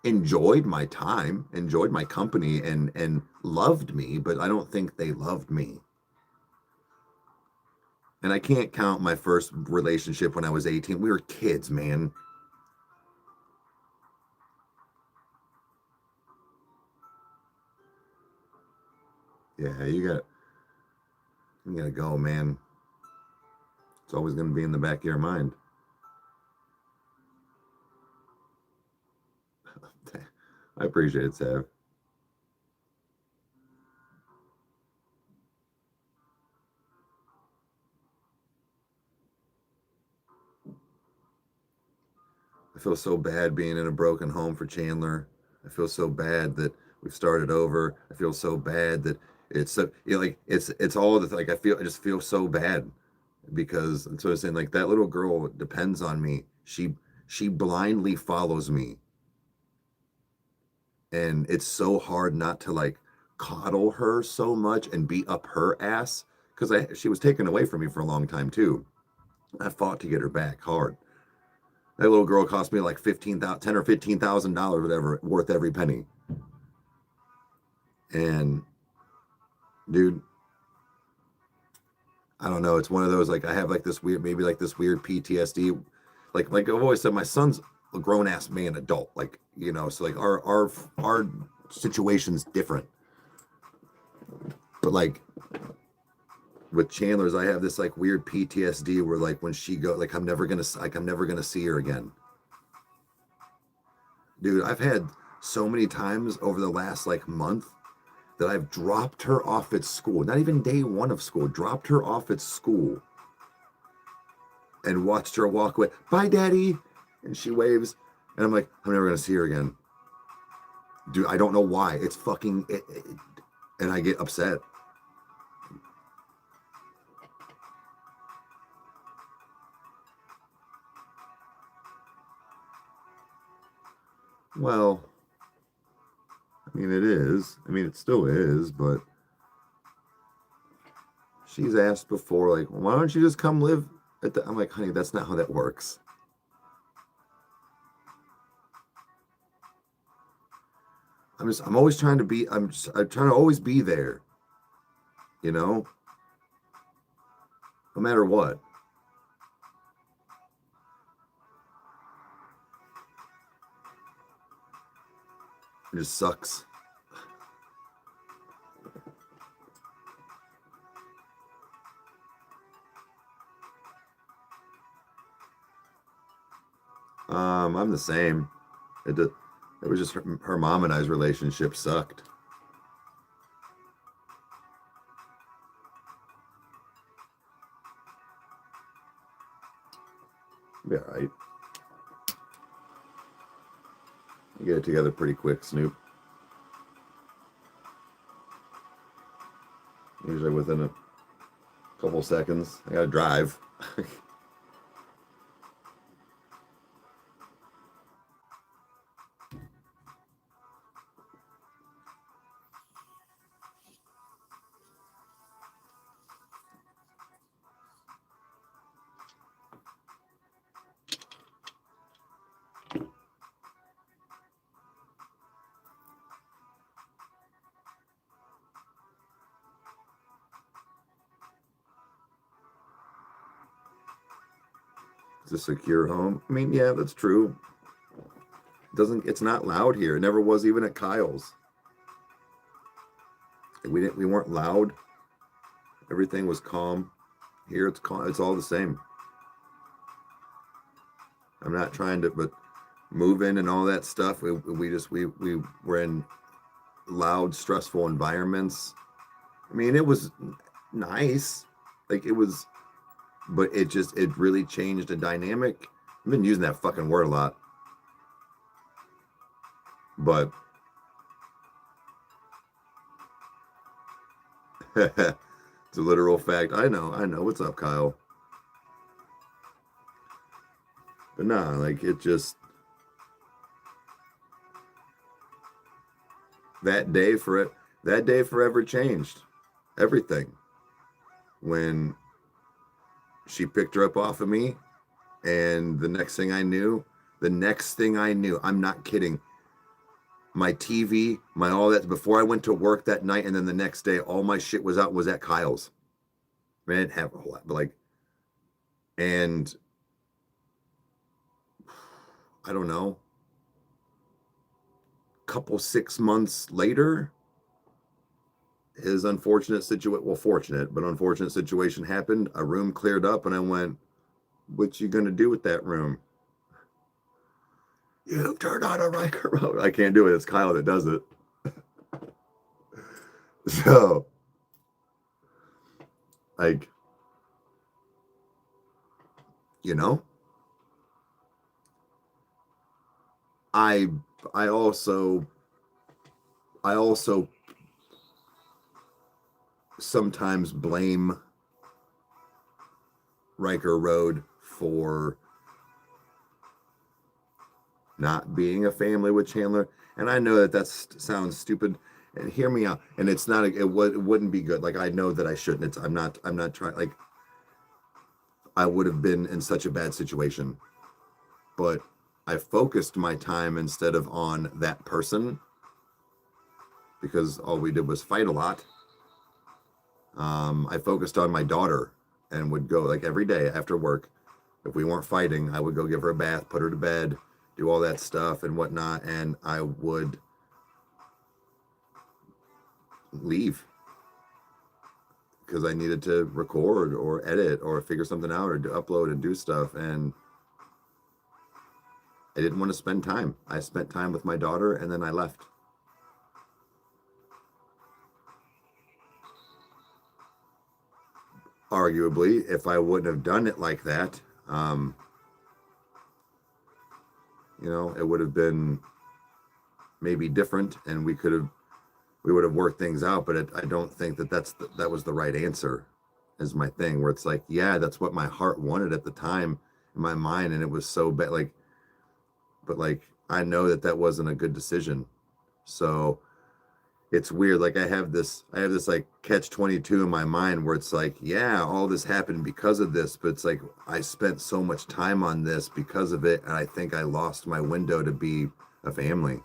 enjoyed my time, enjoyed my company, and loved me, but I don't think they loved me. And I can't count my first relationship when I was 18. We were kids, man. Yeah, you gotta go, man. It's always gonna be in the back of your mind. I appreciate it, Sav. I feel so bad being in a broken home for Chandler. I feel so bad that we've started over. I feel so bad that it's so, like it's all the like I just feel so bad because that's what I'm saying. Like that little girl depends on me. She blindly follows me, and it's so hard not to like coddle her so much and beat up her ass because she was taken away from me for a long time too. I fought to get her back hard. That little girl cost me like 15,000, 10 or $15,000, whatever, worth every penny. And dude, I don't know. It's one of those like I have like this weird, maybe like this weird PTSD. Like I've always said, my son's a grown ass man adult, like, you know, so like our situation's different. But like with Chandler's, I have this like weird PTSD where like when she go, like I'm never gonna see her again. Dude, I've had so many times over the last like month that I've dropped her off at school, not even day one of school, dropped her off at school and watched her walk away. Bye, Daddy. And she waves. And I'm like, I'm never going to see her again. Dude, I don't know why. It's fucking, and I get upset. Well, I mean, it is. I mean, it still is, but she's asked before, like, why don't you just come live at the, I'm like, honey, that's not how that works. I'm always trying to be, I'm trying to always be there, you know, no matter what. It just sucks. I'm the same. It was just her mom and I's relationship sucked. Be all right. You get it together pretty quick, Snoop. Usually within a couple seconds. I gotta drive. It's a secure home. I mean, yeah, that's true. It's not loud here. It never was, even at Kyle's. We weren't loud. Everything was calm. Here it's calm. It's all the same. I'm not trying to, but moving and all that stuff. We were in loud, stressful environments. I mean, it was nice. Like it was, but it really changed the dynamic. I've been using that fucking word a lot. But it's a literal fact. I know. What's up, Kyle? But nah, like it just that day forever changed everything. When she picked her up off of me, and the next thing I knew, I'm not kidding. My TV, my all that, before I went to work that night, and then the next day, all my shit was at Kyle's. I mean, I didn't have a whole lot, but like, and I don't know, couple 6 months later, his unfortunate situation happened. A room cleared up, and I went, what you gonna do with that room? You turned on a Rykerroad. I can't do it. It's Kyle that does it. So, like, you know, I also sometimes blame Rykerroad for not being a family with Chandler. And I know that sounds stupid, and hear me out. And it's not, it wouldn't be good. Like, I know that I shouldn't. I'm not trying, like, I would have been in such a bad situation, but I focused my time instead of on that person, because all we did was fight a lot. I focused on my daughter and would go, like, every day after work. If we weren't fighting, I would go give her a bath, put her to bed, do all that stuff and whatnot, and I would leave because I needed to record or edit or figure something out or upload and do stuff, and I didn't want to spend time. I spent time with my daughter, and then I left. Arguably, if I wouldn't have done it like that, it would have been maybe different, and we would have worked things out. But I don't think that was the right answer, is my thing. Where it's like, yeah, that's what my heart wanted at the time in my mind, and it was so bad. But I know that wasn't a good decision. So it's weird. Like I have this like catch-22 in my mind where it's like, yeah, all this happened because of this, but it's like I spent so much time on this because of it, and I think I lost my window to be a family.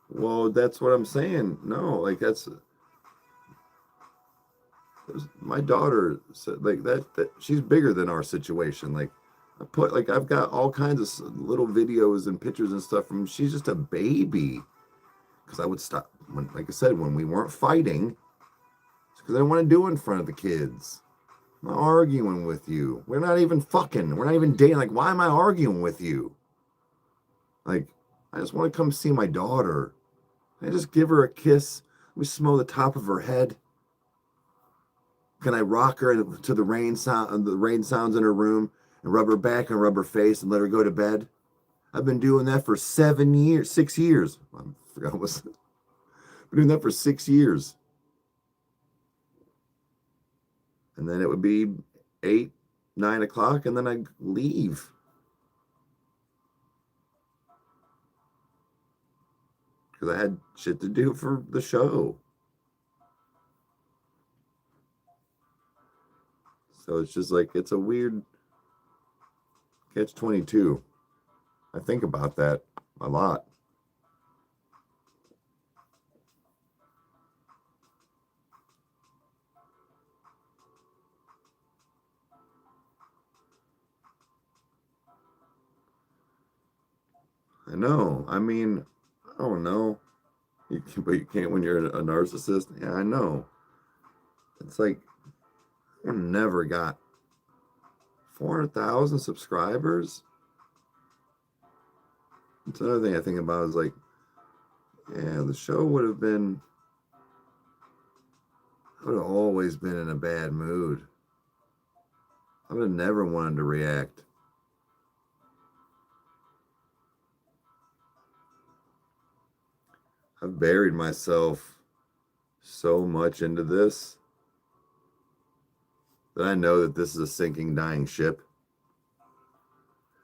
Well, that's what I'm saying. No, like my daughter said like that she's bigger than our situation. Like I've got all kinds of little videos and pictures and stuff from she's just a baby. Because I would stop when, like I said, when we weren't fighting, because I didn't want to do it in front of the kids. I'm not arguing with you. We're not even fucking. We're not even dating. Like, why am I arguing with you? Like, I just want to come see my daughter. Can I just give her a kiss? Let me smell the top of her head. Can I rock her to the rain sounds in her room, and rub her back and rub her face and let her go to bed? I've been doing that for 6 years. I forgot what was. Been doing that for 6 years. And then it would be 8, 9 o'clock, and then I'd leave. Because I had shit to do for the show. So it's just like, it's a weird catch-22. I think about that a lot. I know. I mean, I don't know. But you can't when you're a narcissist. Yeah, I know. It's like, I never got 400,000 subscribers. It's another thing I think about is like, yeah, the show would have been, I would have always been in a bad mood. I would have never wanted to react. I've buried myself so much into this that I know that this is a sinking, dying ship.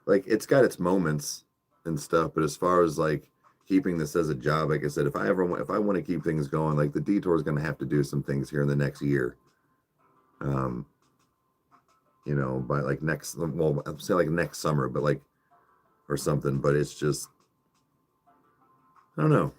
Like, it's got its moments and stuff, but as far as like keeping this as a job, like I said, if I want to keep things going, like the Detour is going to have to do some things here in the next year. By like I'd say like next summer, but like, or something, but it's just, I don't know.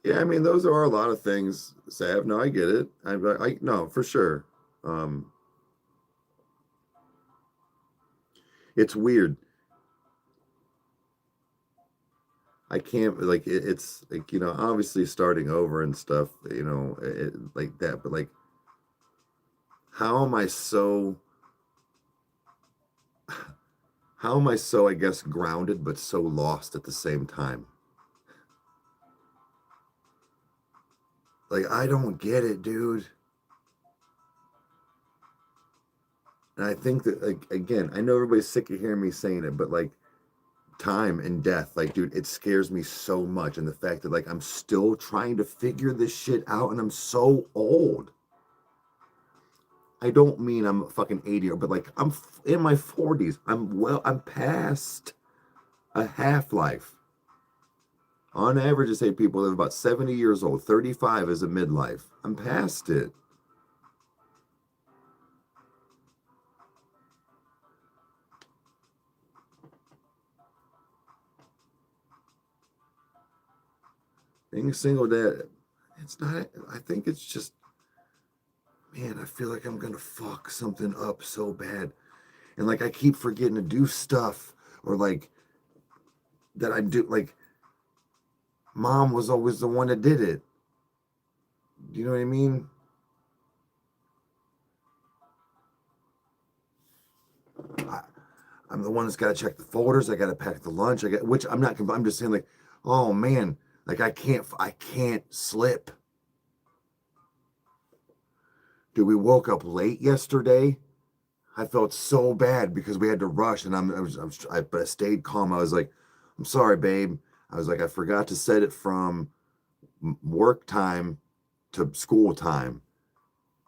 Yeah, I mean, those are a lot of things, Sav. No, I get it. I no, for sure. Um, it's weird. I can't like it's like obviously starting over and stuff, like that. But like, how am I so? How am I so? I guess grounded, but so lost at the same time. Like I don't get it, dude. And I think that like again, I know everybody's sick of hearing me saying it, but like time and death, like dude, it scares me so much. And the fact that like I'm still trying to figure this shit out and I'm so old. I don't mean I'm fucking 80, but like I'm in my 40s. I'm past a half-life. On average, they say people live about 70 years old. 35 is a midlife. I'm past it. Being a single dad, it's not, I think it's just, man, I feel like I'm going to fuck something up so bad. And like, I keep forgetting to do stuff, or like that I do. Like, mom was always the one that did it. Do you know what I mean? I, I'm the one that's got to check the folders. I got to pack the lunch. Which I'm not, I'm just saying, like, oh man, like I can't slip. Dude, we woke up late yesterday. I felt so bad because we had to rush, and but I stayed calm. I was like, I'm sorry, babe. I was like, I forgot to set it from work time to school time.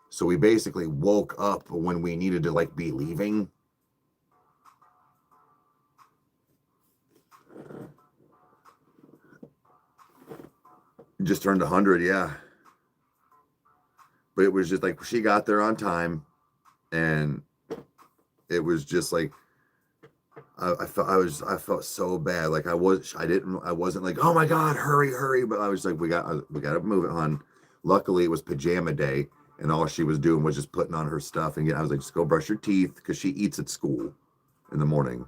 So we basically woke up when we needed to like be leaving. Just turned 100, yeah. But it was just like she got there on time, and it was just like I felt so bad. Like I wasn't like, oh my God, hurry. But I was like, we got to move it, hon. Luckily it was pajama day, and all she was doing was just putting on her stuff. And I was like, just go brush your teeth, because she eats at school in the morning.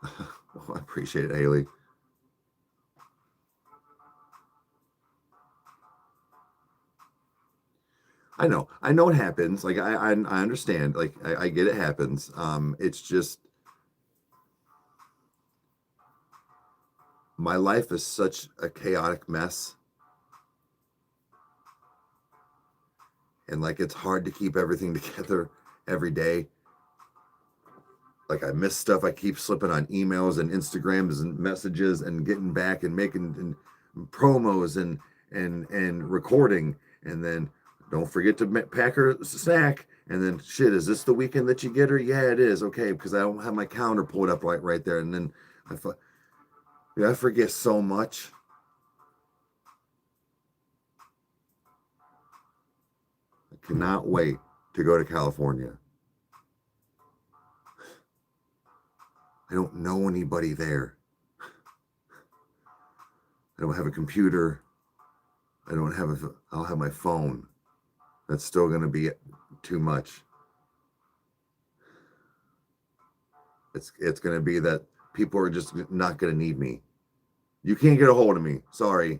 Well, I appreciate it, Haley. I know it happens. Like I understand. Like I get it happens. It's just my life is such a chaotic mess, and like it's hard to keep everything together every day. Like I miss stuff. I keep slipping on emails and Instagrams and messages, and getting back and making promos and recording, and then don't forget to pack her a snack. And then shit, is this the weekend that you get her? Yeah, it is. Okay, because I don't have my calendar pulled up right there. And then I yeah, I forget so much. I cannot wait to go to California. I don't know anybody there. I don't have a computer. I'll have my phone. That's still going to be too much. It's going to be that people are just not going to need me. You can't get a hold of me. Sorry.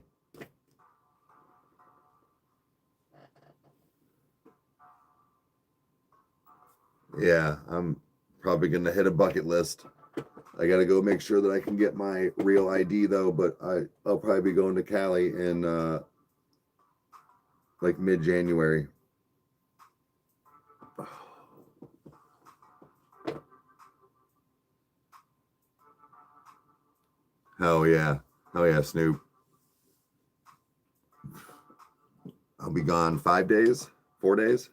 Yeah, I'm probably going to hit a bucket list. I got to go make sure that I can get my real ID though, but I'll probably be going to Cali in like mid-January. Oh yeah. Oh yeah, Snoop. I'll be gone 5 days, 4 days.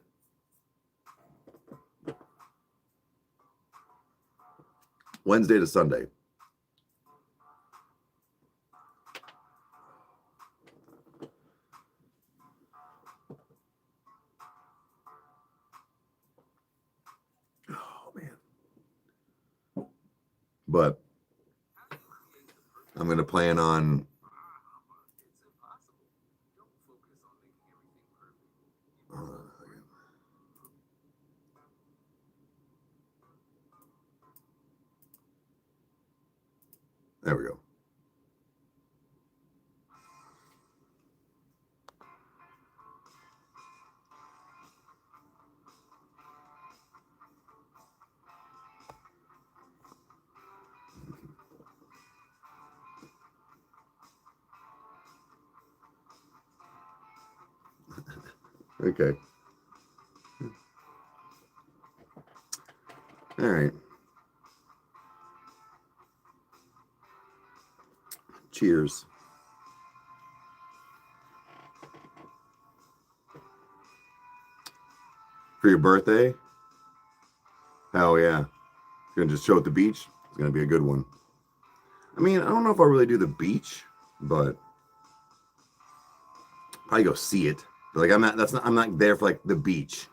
Wednesday to Sunday. Oh man. But I'm going to plan on there we go. Okay. All right. Cheers. For your birthday? Hell yeah. Gonna just show at the beach. It's gonna be a good one. I mean, I don't know if I'll really do the beach, but probably go see it. But like I'm not there for like the beach.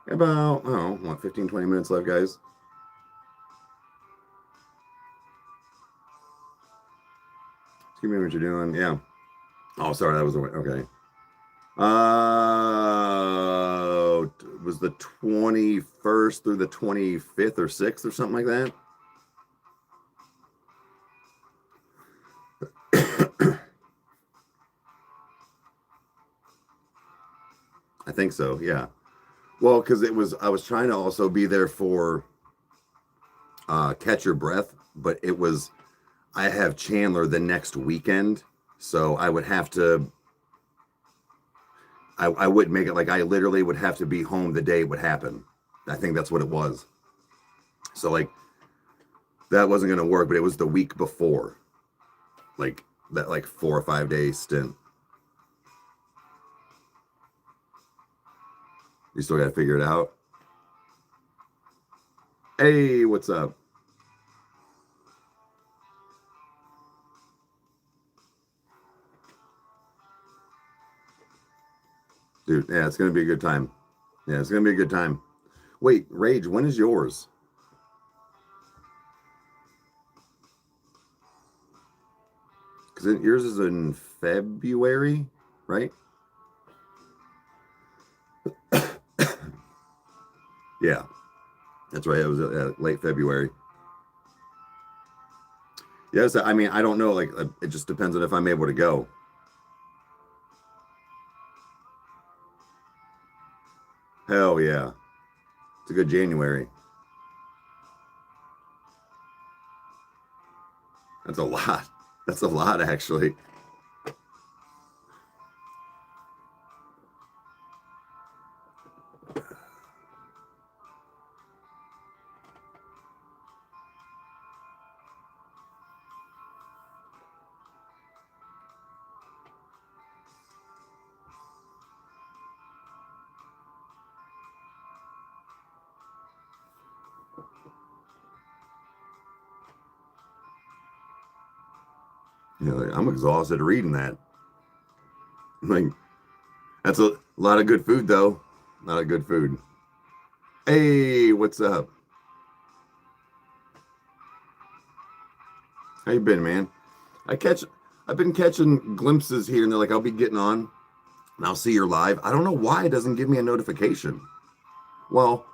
About, I don't know, what, 15, 20 minutes left, guys. Excuse me what you're doing. Yeah. Oh, sorry, that was the way. Okay. Was the 21st through the 25th or 6th or something like that? I think so, yeah. Well, because I was trying to also be there for Catch Your Breath, but I have Chandler the next weekend, so I would have to, I wouldn't make it, like I literally would have to be home the day it would happen. I think that's what it was. So like, that wasn't going to work, but it was the week before, like that, like 4 or 5 day stint. You still got to figure it out. Hey, what's up? Dude, yeah, it's going to be a good time. Yeah, it's going to be a good time. Wait, Rage, when is yours? Because yours is in February, right? Yeah, that's right. It was late February. Yes, I mean, I don't know. Like, it just depends on if I'm able to go. Hell yeah. It's a good January. That's a lot. That's a lot, actually. You know, like, I'm exhausted reading that. Like, that's a lot of good food, though. A lot of good food. Hey, what's up? How you been, man? I've been catching glimpses here and there. Like, I'll be getting on and I'll see you're live. I don't know why it doesn't give me a notification. Well,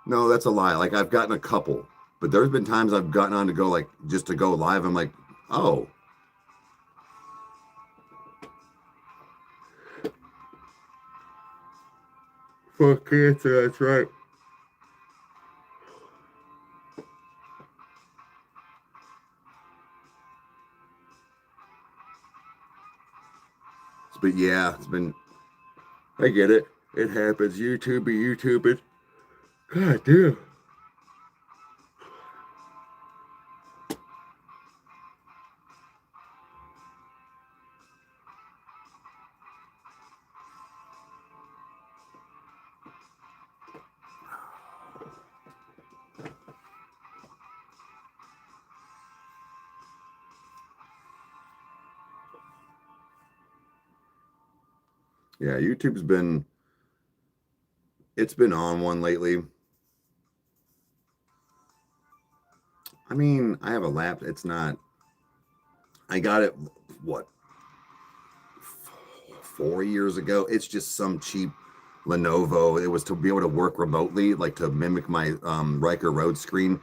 no, that's a lie. Like, I've gotten a couple, but there's been times I've gotten on to go, like, just to go live. I'm like, oh, fuck cancer, that's right. But yeah, it's been, I get it. It happens. YouTubing. God damn. Yeah, it's been on one lately. I mean, I have a lap. It's not, I got it, what, 4 years ago. It's just some cheap Lenovo. It was to be able to work remotely, like to mimic my Rykerroad screen,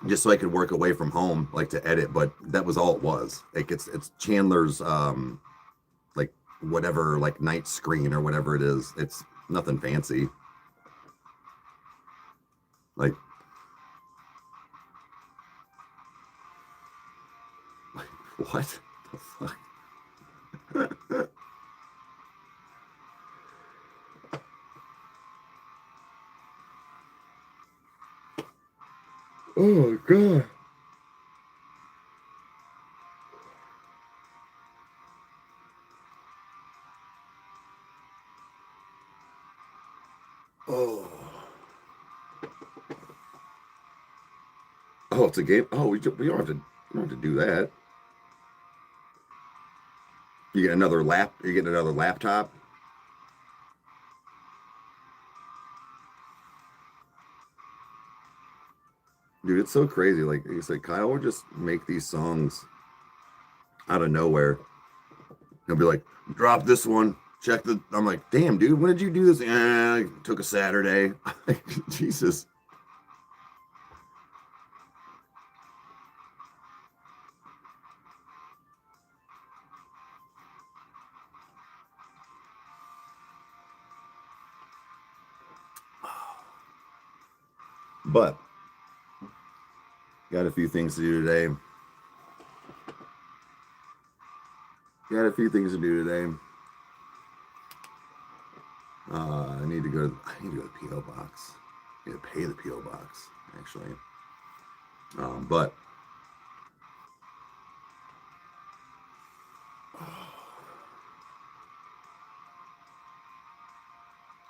just so I could work away from home, like to edit. But that was all it was. Like it's Chandler's like whatever, like night screen or whatever it is. It's nothing fancy. Like, what the fuck? Oh god. Oh. Oh, it's a game. Oh, we don't have to. We don't have to do that. You get another lap. You get another laptop. Dude, it's so crazy. Like you said, Kyle will just make these songs out of nowhere. He'll be like, drop this one. Check the. I'm like, damn, dude, when did you do this? Took a Saturday. Jesus. But got a few things to do today. Got a few things to do today. I need to go. I need to go to the PO box. I need to pay the PO box actually. But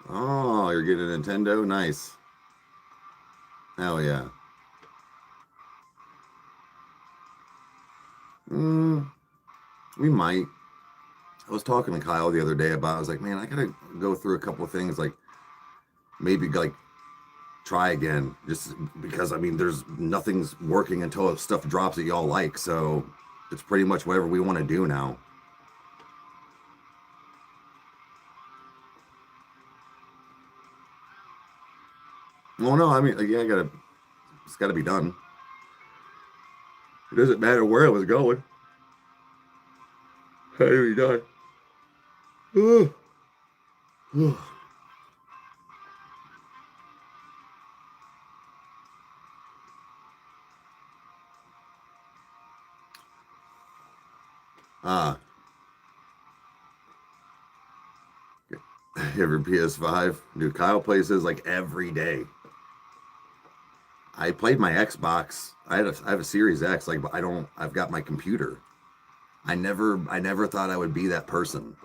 oh, you're getting a Nintendo. Nice. Hell yeah. Mm, we might. I was talking to Kyle the other day about. I was like, man, I gotta go through a couple of things. Like maybe like try again, just because I mean, there's nothing's working until stuff drops that y'all like. So it's pretty much whatever we want to do now. Well, no, I mean, like, yeah, it's gotta be done. It doesn't matter where it was going. Had to be done. Ah, every PS5, dude. Kyle plays his like every day. I played my Xbox. I have a Series X. Like, but I don't. I've got my computer. I never thought I would be that person.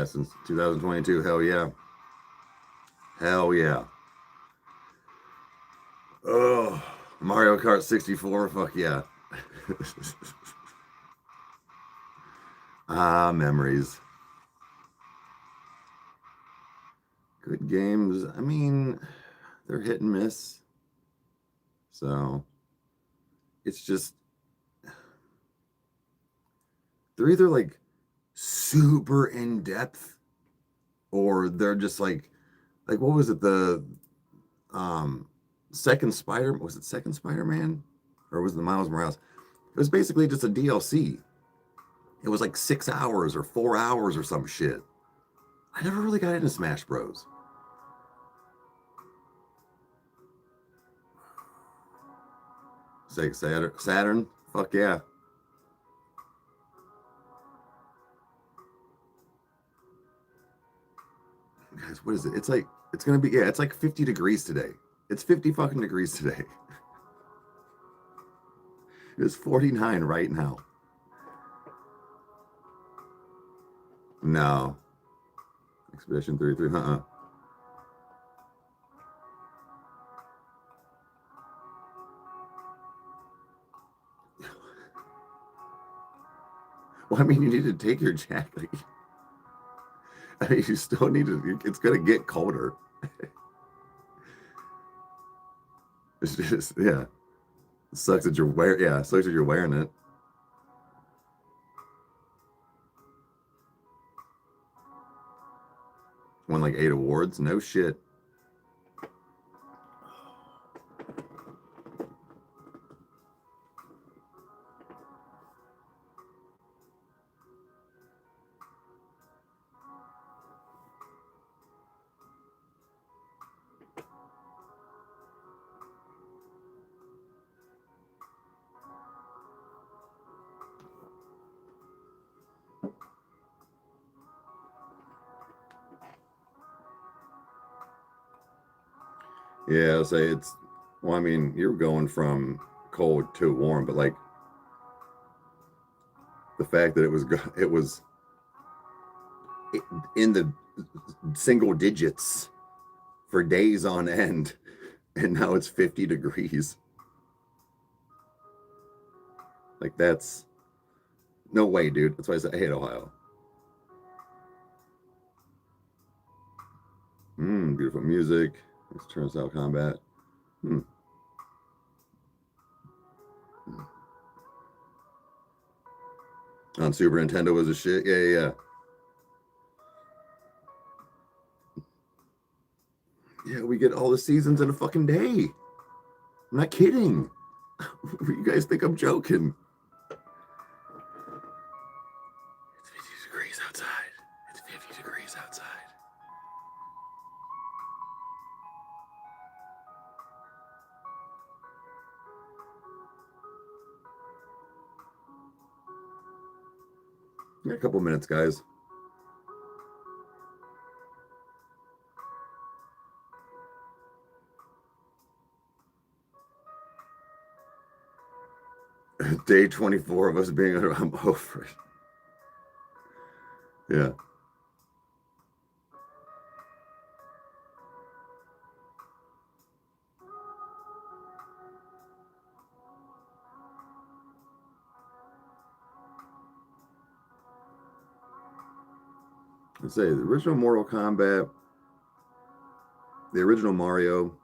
Since 2022. Hell yeah, hell yeah. Oh, Mario Kart 64. Fuck yeah. Ah, memories. Good games. I mean, they're hit and miss. So it's just they're either like super in depth or they're just like what was it, the um second Spider, was it second Spider-Man or was it the Miles Morales? It was basically just a DLC. It was like 6 hours or 4 hours or some shit. I never really got into Smash Bros. Say Saturn, fuck yeah. Guys, what is it? It's gonna be, yeah, it's like 50 degrees today. It's 50 fucking degrees today. It's 49 right now. No. Expedition 33, Well, I mean, you need to take your jacket. I mean, you still need to, it's gonna get colder. It's just, yeah. It sucks that you're wearing, yeah, it sucks that you're wearing it. Won like 8 awards. No shit. Yeah, I'll say it's Well, I mean, you're going from cold to warm, but like the fact that it was in the single digits for days on end, and now it's 50 degrees. Like, that's no way, dude. That's why I said I hate Ohio. Beautiful music. Let's turn out combat. On Super Nintendo was a shit. Yeah. Yeah, we get all the seasons in a fucking day. I'm not kidding. You guys think I'm joking? It's 50 degrees outside. It's 50 degrees outside. Yeah, a couple minutes, guys. Day 24 of us being under, I'm over it. Yeah. Let's say the original Mortal Kombat, the original Mario.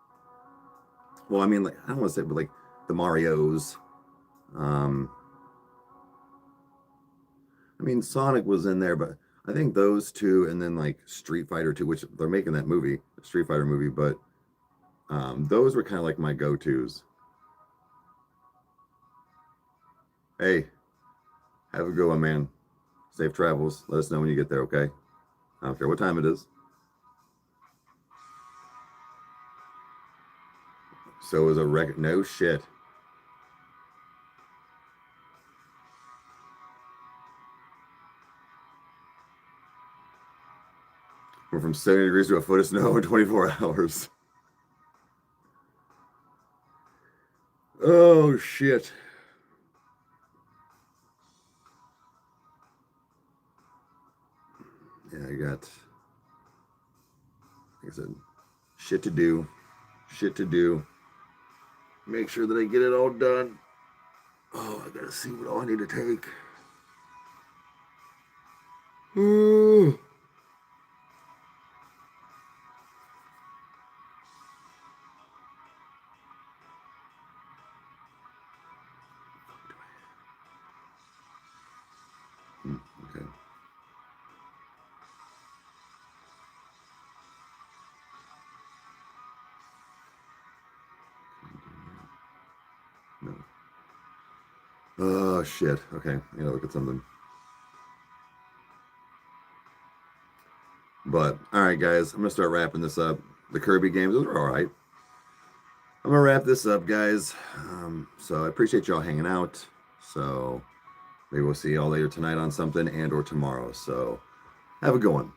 Well, I mean, like, I don't want to say, but like the Marios. I mean, Sonic was in there, but I think those two, and then like Street Fighter 2, which they're making that movie, Street Fighter movie, but those were kind of like my go-tos. Hey, have a good one, man. Safe travels. Let us know when you get there, okay? I don't care what time it is. So is a record. No shit. We're from 70 degrees to a foot of snow in 24 hours. Oh, shit. Yeah, I got, like I said, shit to do. Shit to do. Make sure that I get it all done. Oh, I gotta see what all I need to take. Ooh. Okay. No. Oh, shit. Okay. I gotta look at something. But, all right, guys. I'm gonna start wrapping this up. The Kirby games, those are all right. I'm gonna wrap this up, guys. So I appreciate y'all hanging out. So maybe we'll see y'all later tonight on something and or tomorrow. So have a good one.